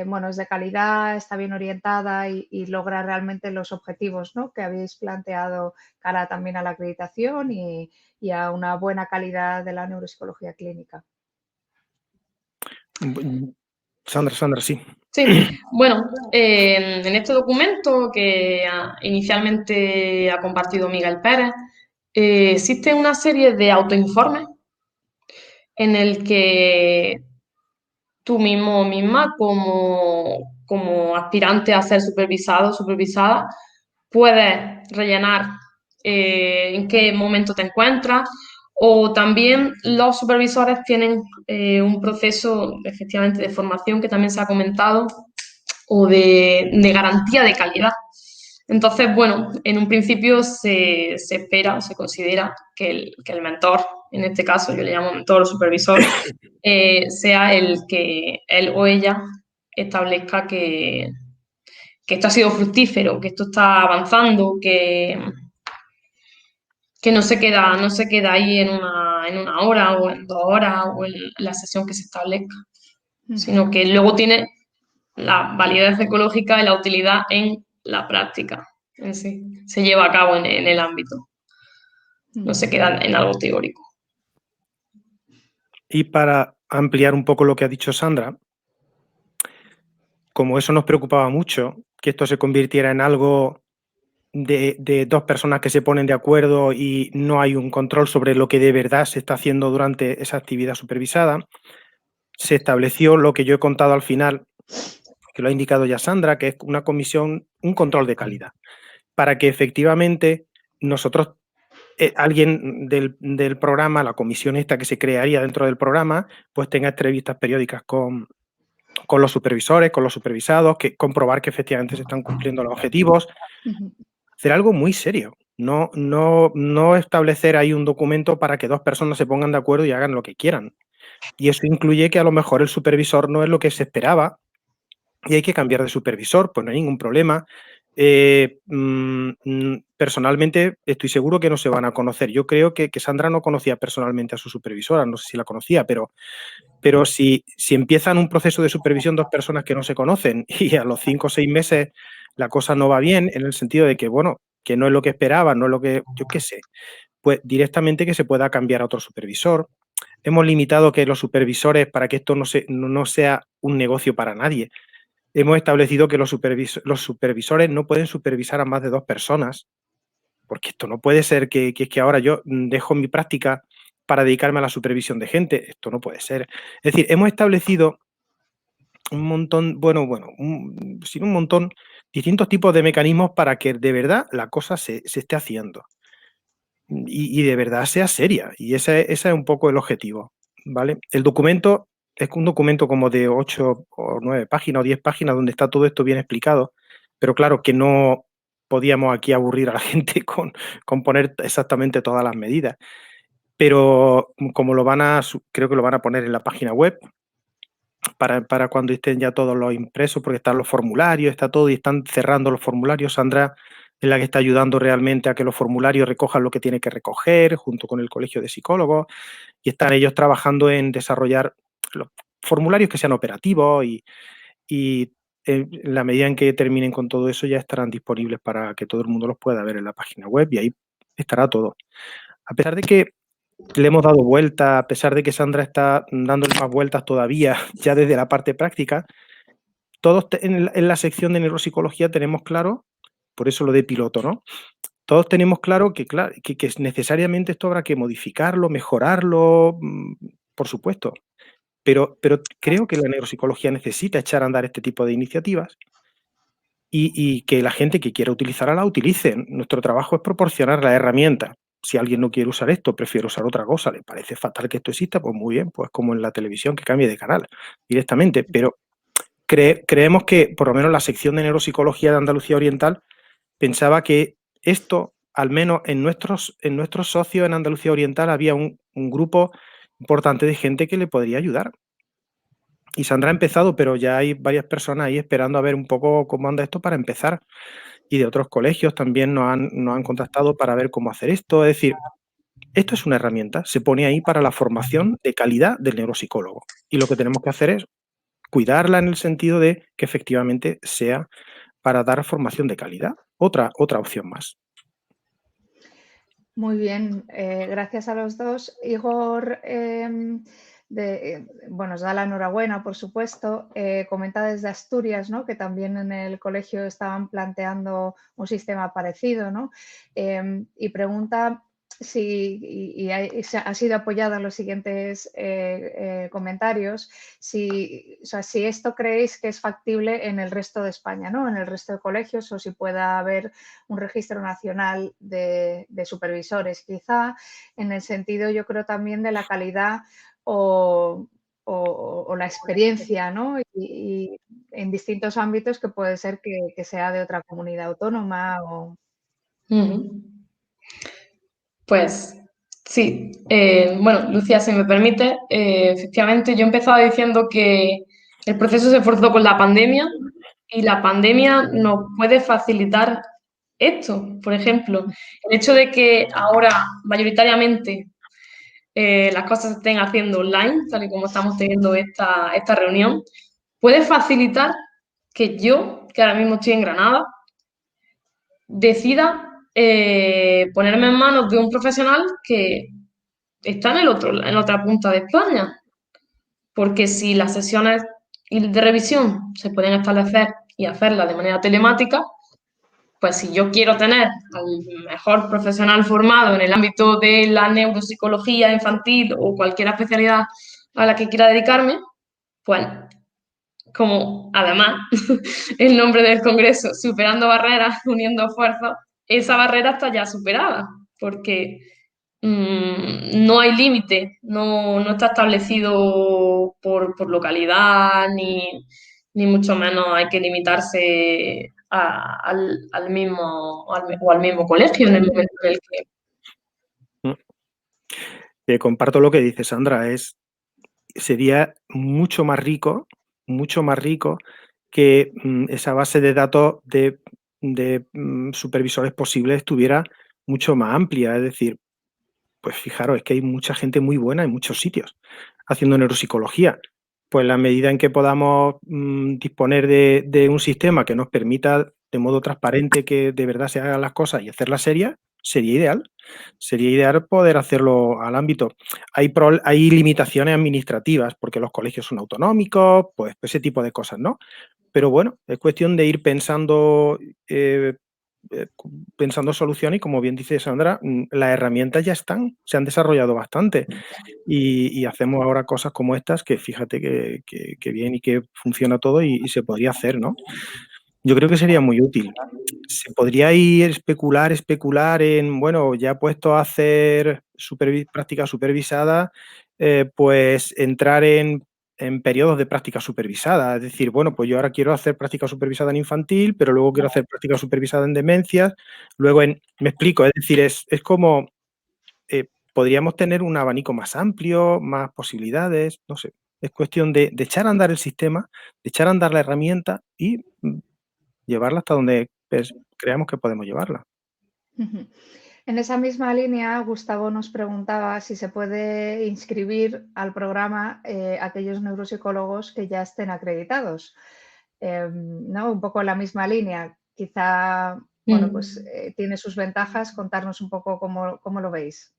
bueno, es de calidad, está bien orientada y logra realmente los objetivos, ¿no? Que habéis planteado cara también a la acreditación y a una buena calidad de la neuropsicología clínica? Sandra, sí. Sí, bueno, en este documento que inicialmente ha compartido Miguel Pérez, existe una serie de autoinformes en el que tú mismo o misma, como aspirante a ser supervisado o supervisada, puedes rellenar en qué momento te encuentras, o también los supervisores tienen un proceso efectivamente de formación, que también se ha comentado, o de garantía de calidad. Entonces, bueno, en un principio se espera o se considera que el mentor, en este caso yo le llamo mentor o supervisor, sea el que él o ella establezca que esto ha sido fructífero, que esto está avanzando, que no se queda ahí una hora o en 2 horas o en la sesión que se establezca, sino que luego tiene la validez ecológica y la utilidad en la práctica en sí. Se lleva a cabo en el ámbito, no se queda en algo teórico. Y para ampliar un poco lo que ha dicho Sandra, como eso nos preocupaba mucho, que esto se convirtiera en algo de dos personas que se ponen de acuerdo y no hay un control sobre lo que de verdad se está haciendo durante esa actividad supervisada, se estableció lo que yo he contado al final, que lo ha indicado ya Sandra, que es una comisión, un control de calidad, para que efectivamente nosotros, alguien del programa, la comisión esta que se crearía dentro del programa, pues tenga entrevistas periódicas con los supervisores, con los supervisados, que comprobar que efectivamente se están cumpliendo los objetivos. Hacer algo muy serio. No establecer ahí un documento para que dos personas se pongan de acuerdo y hagan lo que quieran. Y eso incluye que a lo mejor el supervisor no es lo que se esperaba y hay que cambiar de supervisor, pues no hay ningún problema. Personalmente estoy seguro que no se van a conocer. Yo creo que Sandra no conocía personalmente a su supervisora, no sé si la conocía, pero si empiezan un proceso de supervisión dos personas que no se conocen y a los 5 o 6 meses la cosa no va bien, en el sentido de que, bueno, que no es lo que esperaban, no es lo que, yo qué sé, pues directamente que se pueda cambiar a otro supervisor. Hemos limitado que los supervisores, para que esto no sea un negocio para nadie, hemos establecido que los supervisores no pueden supervisar a más de 2 personas, porque esto no puede ser que ahora yo dejo mi práctica para dedicarme a la supervisión de gente. Esto no puede ser. Es decir, hemos establecido un montón, un montón, distintos tipos de mecanismos para que de verdad la cosa se esté haciendo y de verdad sea seria. Y ese es un poco el objetivo, ¿vale? El documento es un documento como de 8 o 9 páginas o 10 páginas donde está todo esto bien explicado, pero claro que no podíamos aquí aburrir a la gente con poner exactamente todas las medidas. Pero como creo que lo van a poner en la página web para cuando estén ya todos los impresos, porque están los formularios, está todo y están cerrando los formularios. Sandra es la que está ayudando realmente a que los formularios recojan lo que tiene que recoger, junto con el Colegio de Psicólogos, y están ellos trabajando en desarrollar los formularios que sean operativos y en la medida en que terminen con todo eso ya estarán disponibles para que todo el mundo los pueda ver en la página web y ahí estará todo. A pesar de que le hemos dado vuelta, a pesar de que Sandra está dándole más vueltas todavía, ya desde la parte práctica, todos en la sección de neuropsicología tenemos claro, por eso lo de piloto, ¿no? Todos tenemos claro que necesariamente esto habrá que modificarlo, mejorarlo, por supuesto, pero creo que la neuropsicología necesita echar a andar este tipo de iniciativas y que la gente que quiera utilizarla la utilice. Nuestro trabajo es proporcionar la herramienta. Si alguien no quiere usar esto, prefiere usar otra cosa, le parece fatal que esto exista, pues muy bien, pues como en la televisión que cambie de canal directamente. Pero creemos que por lo menos la sección de neuropsicología de Andalucía Oriental pensaba que esto, al menos en nuestros socios en Andalucía Oriental, había un grupo importante de gente que le podría ayudar. Y Sandra ha empezado, pero ya hay varias personas ahí esperando a ver un poco cómo anda esto para empezar. Y de otros colegios también nos han contactado para ver cómo hacer esto. Es decir, esto es una herramienta, se pone ahí para la formación de calidad del neuropsicólogo. Y lo que tenemos que hacer es cuidarla en el sentido de que efectivamente sea para dar formación de calidad. Otra opción más. Muy bien, gracias a los dos. Igor, os da la enhorabuena, por supuesto. Comenta desde Asturias, ¿no?, que también en el colegio estaban planteando un sistema parecido, ¿no? Y pregunta si ha sido apoyada en los siguientes comentarios, si esto creéis que es factible en el resto de España, ¿no?, en el resto de colegios, o si pueda haber un registro nacional de supervisores, quizá, en el sentido, yo creo, también de la calidad o la experiencia, ¿no?, y en distintos ámbitos que puede ser que sea de otra comunidad autónoma o... Pues sí, bueno, Lucía, si me permite, efectivamente yo empezaba diciendo que el proceso se forzó con la pandemia y la pandemia nos puede facilitar esto. Por ejemplo, el hecho de que ahora mayoritariamente las cosas se estén haciendo online, tal y como estamos teniendo esta reunión, puede facilitar que yo, que ahora mismo estoy en Granada, decida ponerme en manos de un profesional que está en otra punta de España. Porque si las sesiones de revisión se pueden establecer y hacerlas de manera telemática, pues si yo quiero tener al mejor profesional formado en el ámbito de la neuropsicología infantil o cualquier especialidad a la que quiera dedicarme, pues como además el nombre del congreso, superando barreras, uniendo esfuerzos, esa barrera está ya superada, porque no hay límite, no está establecido por localidad, ni mucho menos hay que limitarse al mismo, o al mismo colegio en el momento en el que... Comparto lo que dice Sandra, sería mucho más rico que esa base de datos de supervisores posibles estuviera mucho más amplia. Es decir, pues fijaros, es que hay mucha gente muy buena en muchos sitios haciendo neuropsicología. Pues la medida en que podamos disponer de un sistema que nos permita de modo transparente que de verdad se hagan las cosas y hacerlas serias, sería ideal. Sería ideal poder hacerlo al ámbito. Hay limitaciones administrativas porque los colegios son autonómicos, pues ese tipo de cosas, ¿no? Pero bueno, es cuestión de ir pensando soluciones y, como bien dice Sandra, las herramientas ya están, se han desarrollado bastante y hacemos ahora cosas como estas que fíjate que bien y que funciona todo y se podría hacer, ¿no? Yo creo que sería muy útil. Se podría ir especular en, bueno, ya puesto a hacer práctica supervisada, pues entrar en periodos de práctica supervisada. Es decir, bueno, pues yo ahora quiero hacer práctica supervisada en infantil, pero luego quiero hacer práctica supervisada en demencias, luego me explico, es decir, es como podríamos tener un abanico más amplio, más posibilidades, no sé. Es cuestión de echar a andar el sistema, de echar a andar la herramienta y llevarla hasta donde creamos que podemos llevarla. En esa misma línea, Gustavo nos preguntaba si se puede inscribir al programa aquellos neuropsicólogos que ya estén acreditados. ¿No? Un poco en la misma línea. Quizá, bueno, pues tiene sus ventajas. Contarnos un poco cómo lo veis.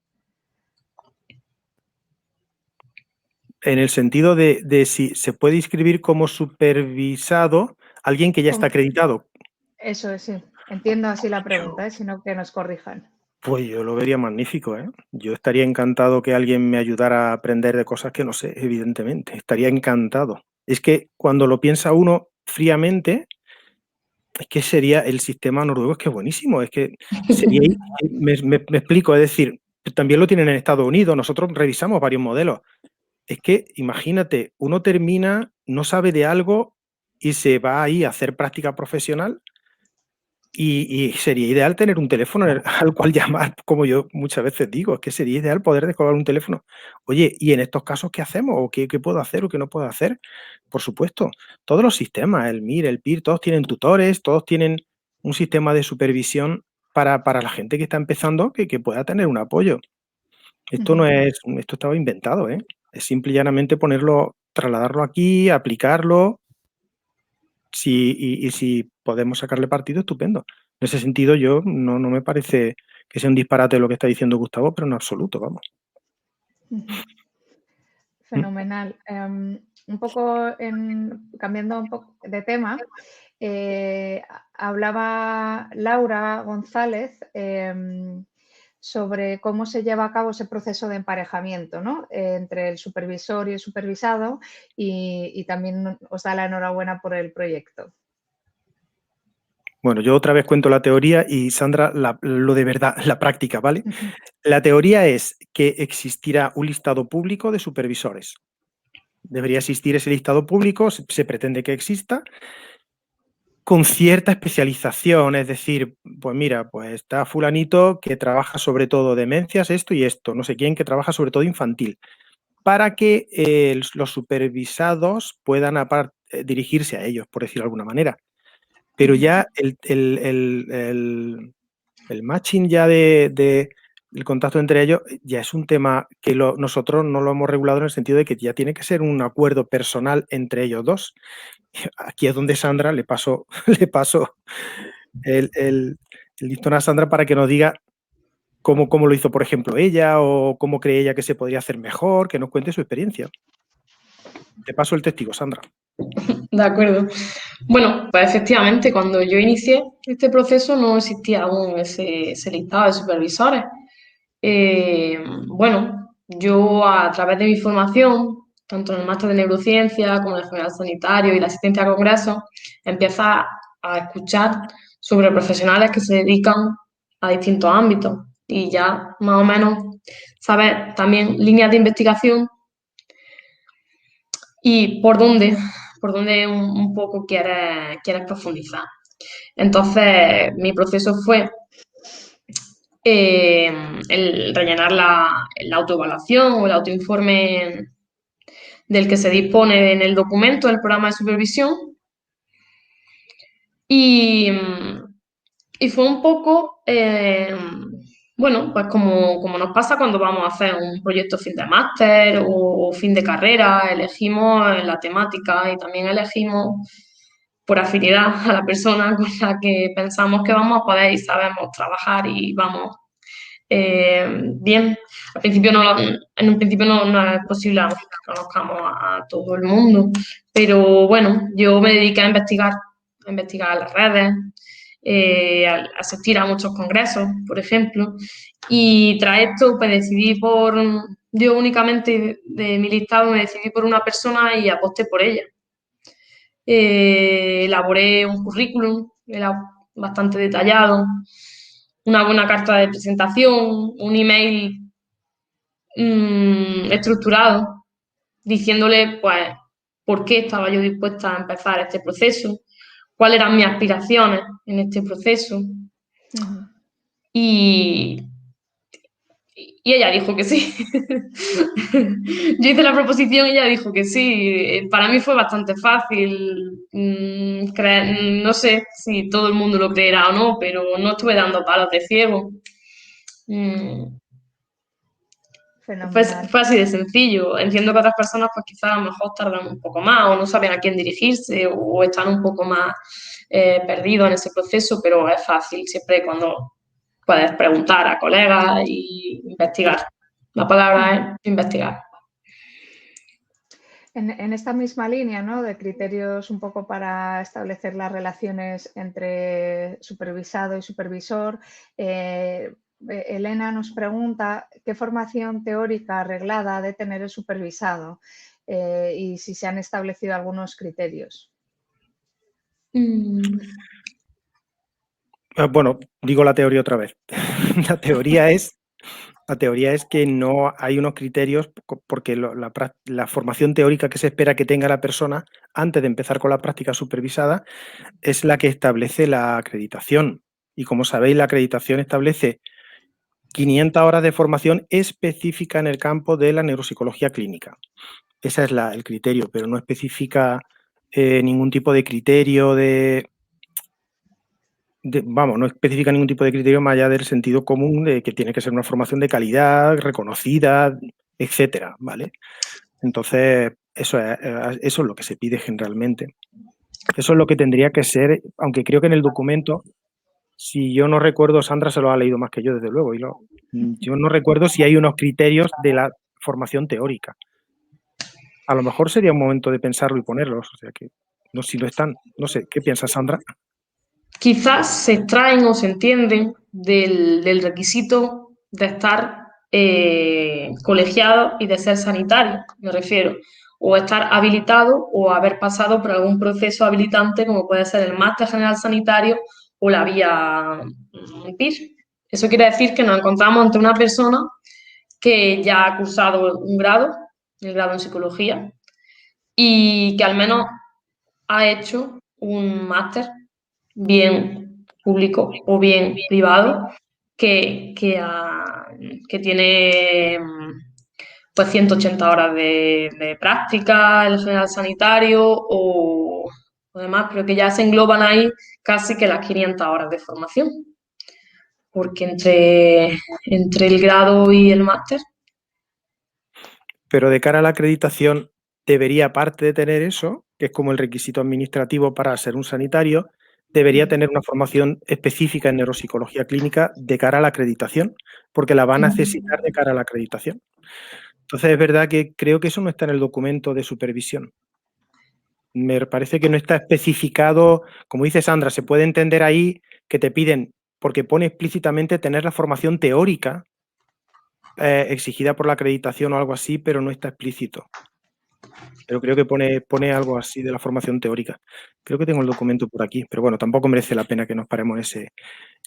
En el sentido de si se puede inscribir como supervisado alguien que ya está acreditado. Eso es, sí. Entiendo así la pregunta, sino que nos corrijan. Pues yo lo vería magnífico, ¿eh? Yo estaría encantado que alguien me ayudara a aprender de cosas que no sé, evidentemente. Estaría encantado. Es que cuando lo piensa uno fríamente, es que sería el sistema noruego, es que es buenísimo. Es que sería, me explico, es decir, también lo tienen en Estados Unidos, nosotros revisamos varios modelos. Es que imagínate, uno termina, no sabe de algo y se va ahí a hacer práctica profesional y sería ideal tener un teléfono al cual llamar, como yo muchas veces digo, es que sería ideal poder descolgar un teléfono. Oye, ¿y en estos casos qué hacemos? ¿O qué puedo hacer o qué no puedo hacer? Por supuesto, todos los sistemas, el MIR, el PIR, todos tienen tutores, todos tienen un sistema de supervisión para la gente que está empezando que pueda tener un apoyo. Esto no es, esto estaba inventado, ¿eh? Es simple y llanamente trasladarlo aquí, aplicarlo. Y si podemos sacarle partido, estupendo. En ese sentido, yo no me parece que sea un disparate lo que está diciendo Gustavo, pero en absoluto, vamos. Fenomenal. Un poco cambiando un poco de tema, hablaba Laura González sobre cómo se lleva a cabo ese proceso de emparejamiento, ¿no? Entre el supervisor y el supervisado, y también os da la enhorabuena por el proyecto. Bueno, yo otra vez cuento la teoría y Sandra lo de verdad, la práctica, ¿vale? La teoría es que existirá un listado público de supervisores. Debería existir ese listado público, se pretende que exista, con cierta especialización, es decir, pues mira, pues está fulanito que trabaja sobre todo demencias, esto y esto, no sé quién que trabaja sobre todo infantil, para que los supervisados puedan dirigirse a ellos, por decirlo de alguna manera. Pero ya el matching ya de el contacto entre ellos ya es un tema que nosotros no lo hemos regulado en el sentido de que ya tiene que ser un acuerdo personal entre ellos dos. Aquí es donde Sandra le paso el listón a Sandra para que nos diga cómo lo hizo, por ejemplo, ella o cómo cree ella que se podría hacer mejor, que nos cuente su experiencia. Te paso el testigo, Sandra. De acuerdo. Bueno, pues efectivamente, cuando yo inicié este proceso no existía aún ese listado de supervisores. Bueno, yo a través de mi formación, tanto en el máster de neurociencia como en el general sanitario y la asistencia a congresos, empieza a escuchar sobre profesionales que se dedican a distintos ámbitos y ya más o menos saber también líneas de investigación y por dónde un poco quieres profundizar. Entonces, mi proceso fue el rellenar la autoevaluación o el autoinforme del que se dispone en el documento del programa de supervisión. Y, y fue un poco, bueno, pues como nos pasa cuando vamos a hacer un proyecto fin de máster o fin de carrera, elegimos la temática y también elegimos por afinidad a la persona con la que pensamos que vamos a poder y sabemos trabajar y vamos bien. En un principio no es posible que conozcamos a todo el mundo, pero bueno, yo me dediqué a investigar las redes, a asistir a muchos congresos, por ejemplo, y tras esto pues yo únicamente de mi listado me decidí por una persona y aposté por ella. Elaboré un currículum, era bastante detallado, una buena carta de presentación, un email estructurado, diciéndole pues por qué estaba yo dispuesta a empezar este proceso, cuáles eran mis aspiraciones en este proceso. Y ella dijo que sí. Yo hice la proposición y ella dijo que sí. Para mí fue bastante fácil. No sé si todo el mundo lo creerá o no, pero no estuve dando palos de ciego. Fenomenal. Fue así de sencillo. Entiendo que otras personas pues quizás a lo mejor tardan un poco más o no saben a quién dirigirse o están un poco más perdidos en ese proceso, pero es fácil siempre cuando puedes preguntar a colegas y investigar. La palabra es investigar. En esta misma línea, ¿no?, de criterios un poco para establecer las relaciones entre supervisado y supervisor, Elena nos pregunta qué formación teórica arreglada ha de tener el supervisado y si se han establecido algunos criterios. Bueno, digo la teoría otra vez. La teoría es que no hay unos criterios porque la formación teórica que se espera que tenga la persona antes de empezar con la práctica supervisada es la que establece la acreditación. Y como sabéis, la acreditación establece 500 horas de formación específica en el campo de la neuropsicología clínica. Ese es el criterio, pero no especifica ningún tipo de criterio no especifica ningún tipo de criterio más allá del sentido común de que tiene que ser una formación de calidad, reconocida, etcétera, ¿vale? Entonces, eso es lo que se pide generalmente. Eso es lo que tendría que ser, aunque creo que en el documento, si yo no recuerdo, Sandra se lo ha leído más que yo, desde luego, yo no recuerdo si hay unos criterios de la formación teórica. A lo mejor sería un momento de pensarlo y ponerlos, o sea que, no, si no están, no sé, ¿qué piensas, Sandra? Quizás se extraen o se entienden del requisito de estar colegiado y de ser sanitario, me refiero, o estar habilitado o haber pasado por algún proceso habilitante como puede ser el máster general sanitario o la vía PIR. Eso quiere decir que nos encontramos ante una persona que ya ha cursado un grado, el grado en psicología, y que al menos ha hecho un máster bien público o bien privado que tiene pues 180 horas de práctica, el general sanitario o demás, pero que ya se engloban ahí casi que las 500 horas de formación. porque entre el grado y el máster. Pero de cara a la acreditación, debería, aparte de tener eso, que es como el requisito administrativo para ser un sanitario, debería tener una formación específica en neuropsicología clínica de cara a la acreditación, porque la va a necesitar de cara a la acreditación. Entonces, es verdad que creo que eso no está en el documento de supervisión. Me parece que no está especificado, como dice Sandra, se puede entender ahí que te piden, porque pone explícitamente tener la formación teórica exigida por la acreditación o algo así, pero no está explícito. Pero creo que pone algo así de la formación teórica. Creo que tengo el documento por aquí, pero bueno, tampoco merece la pena que nos paremos en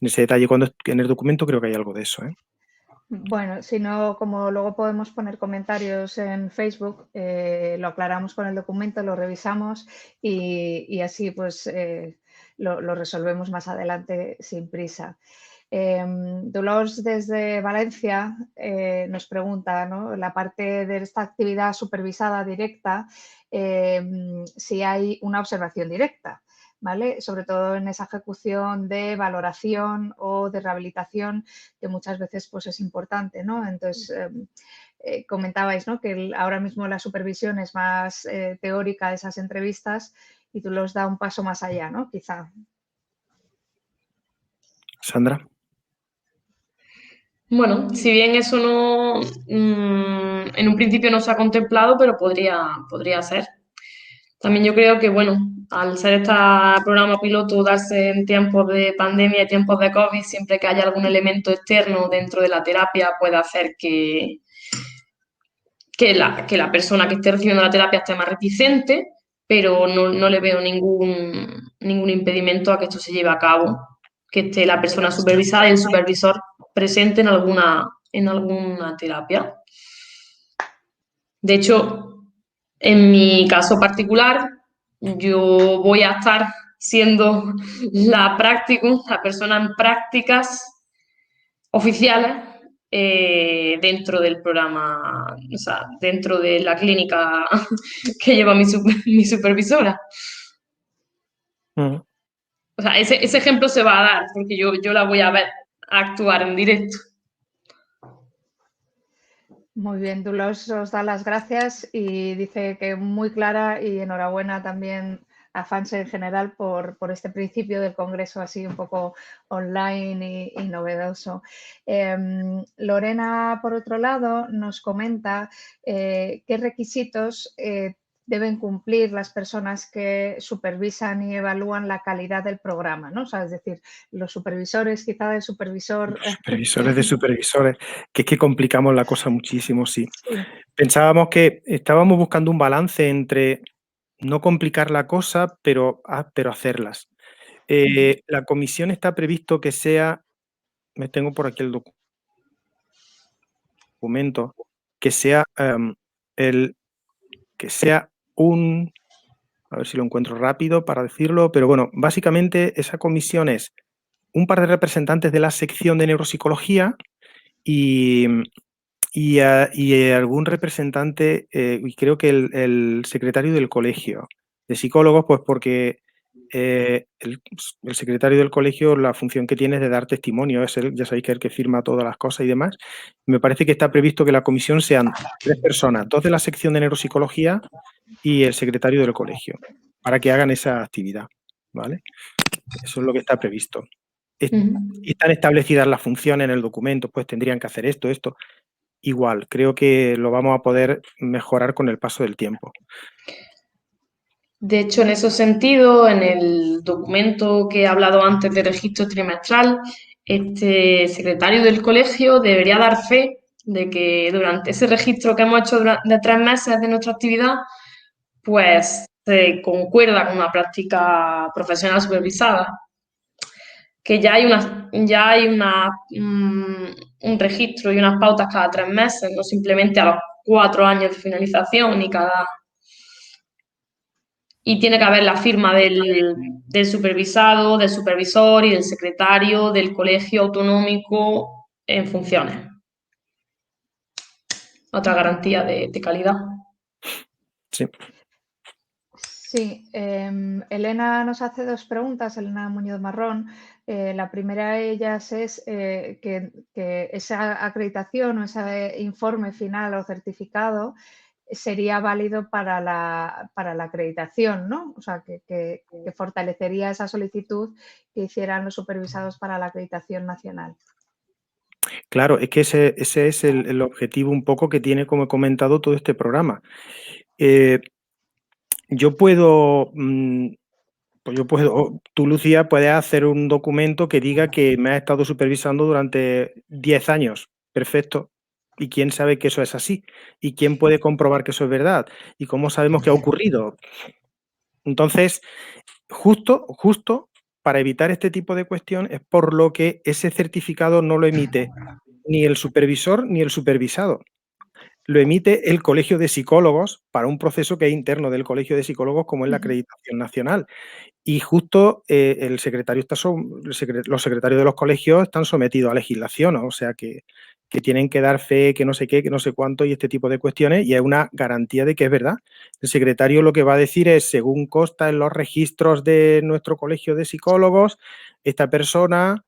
ese detalle. Cuando en el documento creo que hay algo de eso, ¿eh? Bueno, si no, como luego podemos poner comentarios en Facebook, lo aclaramos con el documento, lo revisamos y así pues lo resolvemos más adelante sin prisa. Dolors desde Valencia nos pregunta, ¿no? La parte de esta actividad supervisada directa, si hay una observación directa. ¿Vale? Sobre todo en esa ejecución de valoración o de rehabilitación que muchas veces pues, es importante, ¿no? Entonces, comentabais, ¿no? Que ahora mismo la supervisión es más teórica de esas entrevistas y tú los da un paso más allá, ¿no? Quizá. Sandra. Bueno, si bien eso no, en un principio no se ha contemplado, pero podría ser. También yo creo que, bueno, al ser este programa piloto, darse en tiempos de pandemia y tiempos de COVID, siempre que haya algún elemento externo dentro de la terapia puede hacer que la persona que esté recibiendo la terapia esté más reticente, pero no le veo ningún impedimento a que esto se lleve a cabo, que esté la persona supervisada y el supervisor presente en alguna terapia. De hecho, en mi caso particular, yo voy a estar siendo la persona en prácticas oficiales dentro del programa, o sea, dentro de la clínica que lleva mi supervisora. O sea, ese ejemplo se va a dar porque yo la voy a ver actuar en directo. Muy bien, Dolores os da las gracias y dice que muy clara y enhorabuena también a fans en general por este principio del congreso así un poco online y novedoso. Lorena, por otro lado, nos comenta qué requisitos deben cumplir las personas que supervisan y evalúan la calidad del programa, ¿no? O sea, es decir, los supervisores, quizá el supervisor... Supervisores de supervisores, que es que complicamos la cosa muchísimo, sí. Sí. Pensábamos que estábamos buscando un balance entre no complicar la cosa, pero hacerlas. La comisión está previsto que sea, me tengo por aquí el documento, que sea a ver si lo encuentro rápido para decirlo, pero bueno, básicamente esa comisión es un par de representantes de la sección de neuropsicología y algún representante, y creo que el secretario del colegio de psicólogos, pues porque el secretario del colegio, la función que tiene es de dar testimonio, es él, ya sabéis que es el que firma todas las cosas y demás. Me parece que está previsto que la comisión sean 3 personas, 2 de la sección de neuropsicología y el secretario del colegio, para que hagan esa actividad, ¿vale? Eso es lo que está previsto. Y están establecidas las funciones en el documento, pues tendrían que hacer esto. Igual, creo que lo vamos a poder mejorar con el paso del tiempo. De hecho, en ese sentido, en el documento que he hablado antes de registro trimestral, este secretario del colegio debería dar fe de que durante ese registro que hemos hecho de 3 meses de nuestra actividad, pues se concuerda con una práctica profesional supervisada, que ya hay un registro y unas pautas cada 3 meses, no simplemente a los 4 años de finalización y tiene que haber la firma del supervisado, del supervisor y del secretario del colegio autonómico en funciones. Otra garantía de calidad. Sí. Sí, Elena nos hace 2 preguntas, Elena Muñoz Marrón. La primera de ellas es que esa acreditación o ese informe final o certificado sería válido para la acreditación, ¿no? O sea, que fortalecería esa solicitud que hicieran los supervisados para la acreditación nacional. Claro, es que ese es el objetivo un poco que tiene, como he comentado, todo este programa. Yo puedo, tú, Lucía, puedes hacer un documento que diga que me has estado supervisando durante 10 años. Perfecto. ¿Y quién sabe que eso es así? ¿Y quién puede comprobar que eso es verdad? ¿Y cómo sabemos que ha ocurrido? Entonces, justo para evitar este tipo de cuestión es por lo que ese certificado no lo emite ni el supervisor ni el supervisado. Lo emite el Colegio de Psicólogos para un proceso que es interno del Colegio de Psicólogos, como es la acreditación nacional. Y justo los secretarios de los colegios están sometidos a legislación, ¿no? O sea que tienen que dar fe, que no sé qué, que no sé cuánto y este tipo de cuestiones, y es una garantía de que es verdad. El secretario lo que va a decir es, según consta en los registros de nuestro Colegio de Psicólogos, esta persona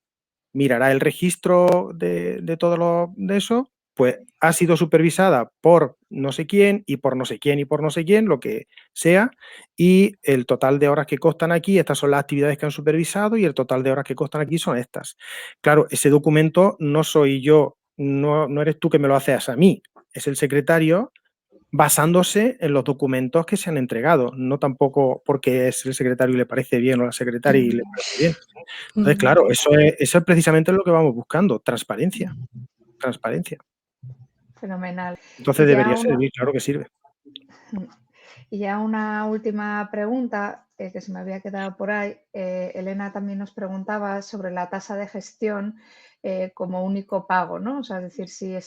mirará el registro de todo de eso, pues ha sido supervisada por no sé quién y por no sé quién y por no sé quién, lo que sea, y el total de horas que constan aquí, estas son las actividades que han supervisado y el total de horas que constan aquí son estas. Claro, ese documento no soy yo, no eres tú que me lo haces a mí, es el secretario basándose en los documentos que se han entregado, no tampoco porque es el secretario y le parece bien o la secretaria y le parece bien. Entonces, claro, eso es precisamente lo que vamos buscando, transparencia. Fenomenal. Entonces debería servir, claro que sirve. Y ya una última pregunta que se me había quedado por ahí. Elena también nos preguntaba sobre la tasa de gestión como único pago, ¿no? O sea, es decir, si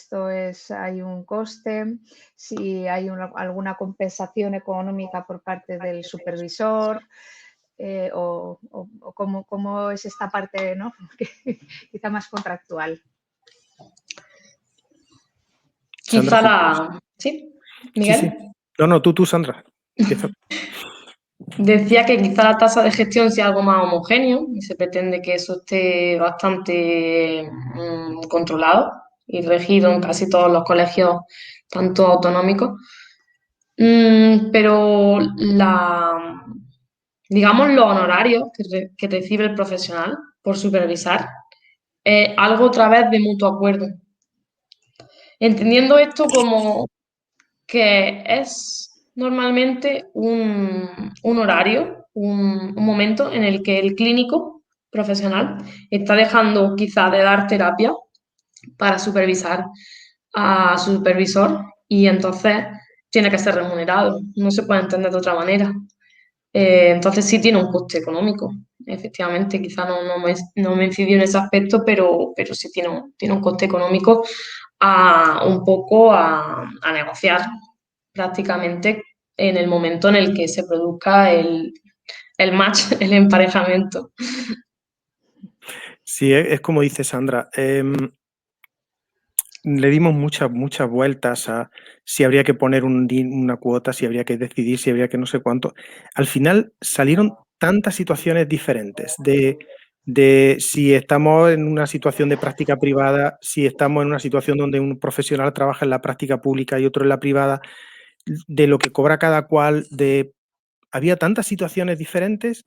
hay un coste, si hay alguna compensación económica por parte del supervisor, o cómo es esta parte, ¿no? Quizá más contractual. Quizá ¿Sí, Miguel? Sí. No, tú, Sandra. Decía que quizá la tasa de gestión sea algo más homogéneo y se pretende que eso esté bastante controlado y regido en casi todos los colegios, tanto autonómicos. Pero digamos, los honorarios que recibe el profesional por supervisar es algo otra vez de mutuo acuerdo. Entendiendo esto como que es normalmente un horario, un momento en el que el clínico profesional está dejando quizá de dar terapia para supervisar a su supervisor y entonces tiene que ser remunerado. No se puede entender de otra manera. Entonces sí tiene un coste económico, efectivamente. Quizá no me incidió en ese aspecto, pero sí tiene un coste económico un poco a negociar prácticamente en el momento en el que se produzca el match, el emparejamiento. Sí, es como dice Sandra. Le dimos muchas vueltas a si habría que poner una cuota, si habría que decidir, si habría que no sé cuánto. Al final salieron tantas situaciones diferentes de si estamos en una situación de práctica privada, si estamos en una situación donde un profesional trabaja en la práctica pública y otro en la privada, de lo que cobra cada cual, había tantas situaciones diferentes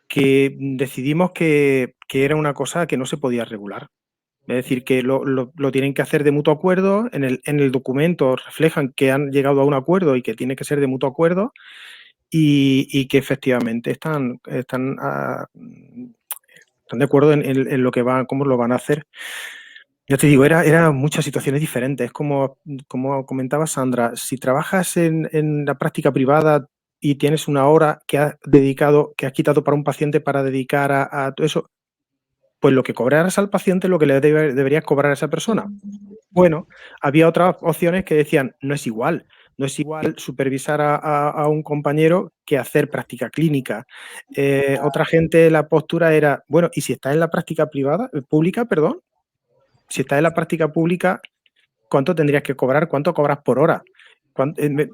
que decidimos que era una cosa que no se podía regular. Es decir, que lo tienen que hacer de mutuo acuerdo, en el documento reflejan que han llegado a un acuerdo y que tiene que ser de mutuo acuerdo y que efectivamente están de acuerdo en lo que cómo lo van a hacer. Ya te digo, eran muchas situaciones diferentes. Como comentaba Sandra, si trabajas en la práctica privada y tienes una hora que has quitado para un paciente para dedicar a todo eso, pues lo que cobraras al paciente es lo que le deberías cobrar a esa persona. Bueno, había otras opciones que decían, no es igual supervisar a un compañero que hacer práctica clínica. Otra gente, la postura era, bueno, ¿y si estás en la práctica pública, perdón? Si estás en la práctica pública, ¿cuánto tendrías que cobrar? ¿Cuánto cobras por hora?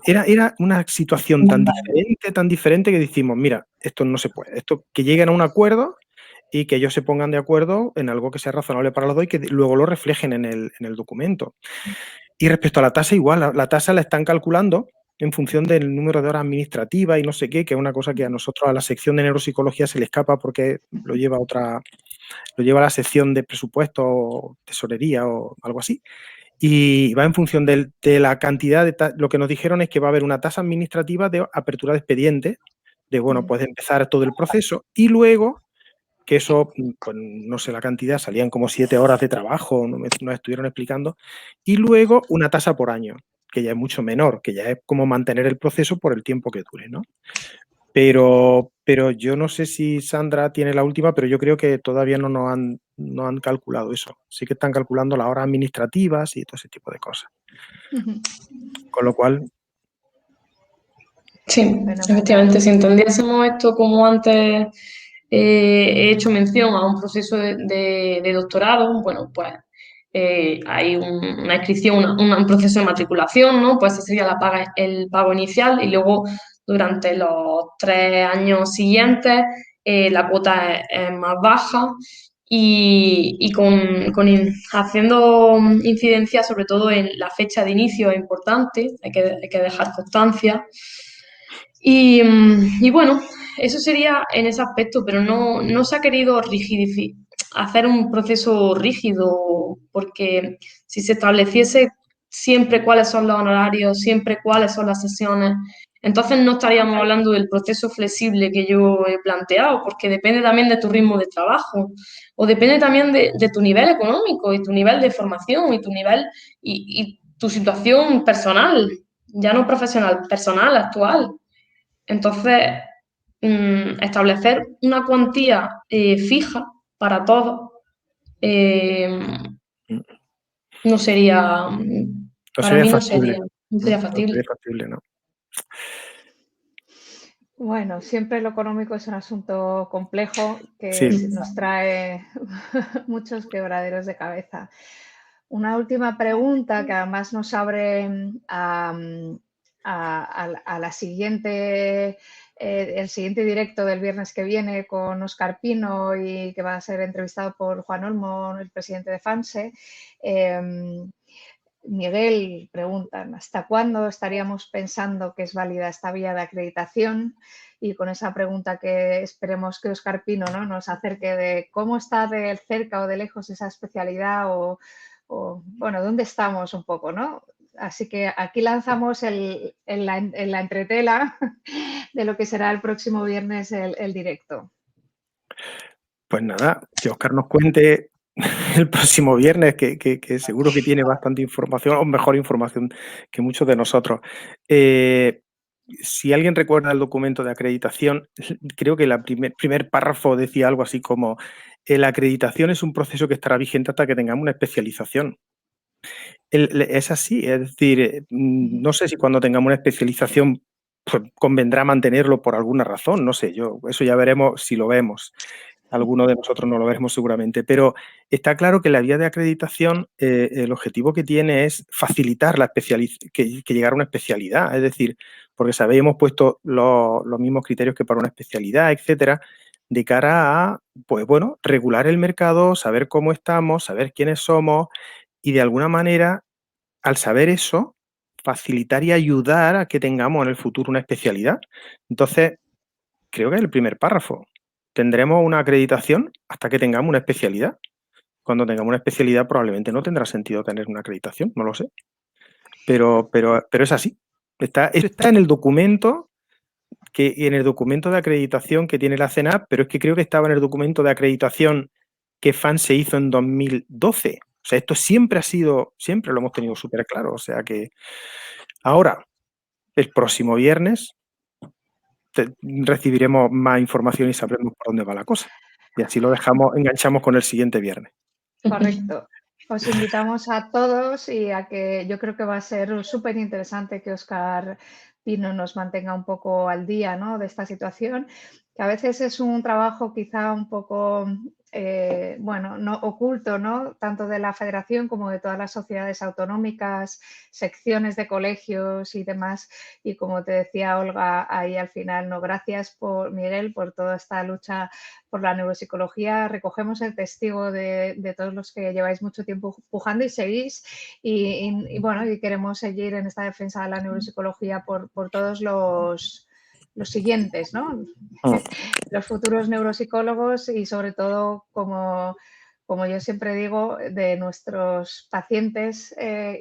Era una situación tan diferente que decimos, mira, esto no se puede. Esto que lleguen a un acuerdo y que ellos se pongan de acuerdo en algo que sea razonable para los dos y que luego lo reflejen en el documento. Y respecto a la tasa, igual, la tasa la están calculando en función del número de horas administrativas y no sé qué, que es una cosa que a nosotros, a la sección de neuropsicología, se le escapa porque lo lleva la sección de presupuesto o tesorería o algo así. Y va en función de la cantidad lo que nos dijeron es que va a haber una tasa administrativa de apertura de expediente, de, bueno, pues empezar todo el proceso y luego que eso, pues no sé la cantidad, salían como 7 horas de trabajo, nos estuvieron explicando, y luego una tasa por año, que ya es mucho menor, que ya es como mantener el proceso por el tiempo que dure, ¿no? Pero yo no sé si Sandra tiene la última, pero yo creo que todavía no han calculado eso. Sí que están calculando las horas administrativas y todo ese tipo de cosas. Con lo cual... Sí, efectivamente, si entendiésemos esto como antes he hecho mención a un proceso de doctorado, bueno, pues hay una inscripción, un proceso de matriculación, ¿no? Pues ese sería el pago inicial y luego durante los 3 años siguientes la cuota es más baja y haciendo incidencia sobre todo en la fecha de inicio es importante, hay que dejar constancia. Y bueno, eso sería en ese aspecto, pero no se ha querido hacer un proceso rígido, porque si se estableciese siempre cuáles son los honorarios, siempre cuáles son las sesiones, entonces no estaríamos hablando del proceso flexible que yo he planteado, porque depende también de tu ritmo de trabajo, o depende también de tu nivel económico y tu nivel de formación y tu nivel y tu situación personal, ya no profesional, personal, actual. Entonces, establecer una cuantía fija para todos no sería, No para sería mí factible. no sería No sería factible. factible, ¿no? Bueno, siempre lo económico es un asunto complejo que Sí. nos trae muchos quebraderos de cabeza. Una última pregunta que además nos abre a la siguiente, el siguiente directo del viernes que viene con Óscar Pino y que va a ser entrevistado por Juan Olmo, el presidente de FANSE. Miguel preguntan, ¿hasta cuándo estaríamos pensando que es válida esta vía de acreditación? Y con esa pregunta que esperemos que Óscar Pino, ¿no?, nos acerque de cómo está de cerca o de lejos esa especialidad o bueno, dónde estamos un poco, ¿no? Así que aquí lanzamos en la entretela de lo que será el próximo viernes el directo. Pues nada, que Óscar nos cuente el próximo viernes, que seguro que tiene bastante información, o mejor información que muchos de nosotros. Si alguien recuerda el documento de acreditación, creo que el primer párrafo decía algo así como: la acreditación es un proceso que estará vigente hasta que tengamos una especialización. Es así, es decir, no sé si cuando tengamos una especialización pues, convendrá mantenerlo por alguna razón, no sé, eso ya veremos si lo vemos. Algunos de nosotros no lo veremos seguramente, pero está claro que la vía de acreditación, el objetivo que tiene es facilitar que llegar a una especialidad, es decir, porque sabéis, hemos puesto los mismos criterios que para una especialidad, etcétera, de cara a, pues bueno, regular el mercado, saber cómo estamos, saber quiénes somos y de alguna manera, al saber eso, facilitar y ayudar a que tengamos en el futuro una especialidad. Entonces, creo que es el primer párrafo. Tendremos una acreditación hasta que tengamos una especialidad. Cuando tengamos una especialidad probablemente no tendrá sentido tener una acreditación, no lo sé. Pero es así. Eso está en el documento en el documento de acreditación que tiene la CENAP, pero es que creo que estaba en el documento de acreditación que FANSE hizo en 2012. O sea, esto siempre lo hemos tenido súper claro. O sea que ahora, el próximo viernes, recibiremos más información y sabremos por dónde va la cosa. Y así enganchamos con el siguiente viernes. Correcto. Os invitamos a todos y a que yo creo que va a ser súper interesante que Óscar Pino nos mantenga un poco al día, ¿no?, de esta situación, que a veces es un trabajo quizá un poco bueno, no oculto, ¿no? Tanto de la Federación como de todas las sociedades autonómicas, secciones de colegios y demás. Y como te decía Olga ahí al final, ¿no? Gracias por Miguel por toda esta lucha por la neuropsicología. Recogemos el testigo de todos los que lleváis mucho tiempo empujando y seguís. Y bueno, y queremos seguir en esta defensa de la neuropsicología por todos los siguientes, ¿no? Los futuros neuropsicólogos y sobre todo, como yo siempre digo, de nuestros pacientes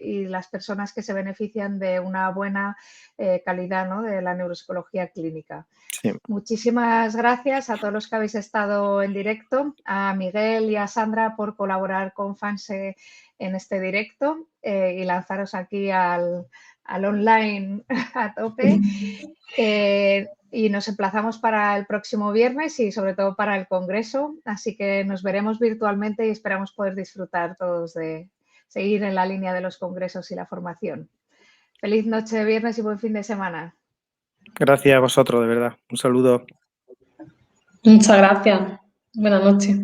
y las personas que se benefician de una buena calidad, ¿no? De la neuropsicología clínica. Sí. Muchísimas gracias a todos los que habéis estado en directo, a Miguel y a Sandra por colaborar con FANSE en este directo y lanzaros aquí al online a tope. Y nos emplazamos para el próximo viernes y sobre todo para el Congreso. Así que nos veremos virtualmente y esperamos poder disfrutar todos de seguir en la línea de los congresos y la formación. Feliz noche de viernes y buen fin de semana. Gracias a vosotros, de verdad. Un saludo. Muchas gracias. Buenas noches.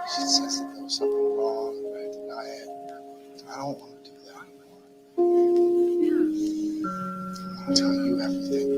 She says that there was something wrong with Diane. I don't want to do that anymore. I'm going to tell you everything.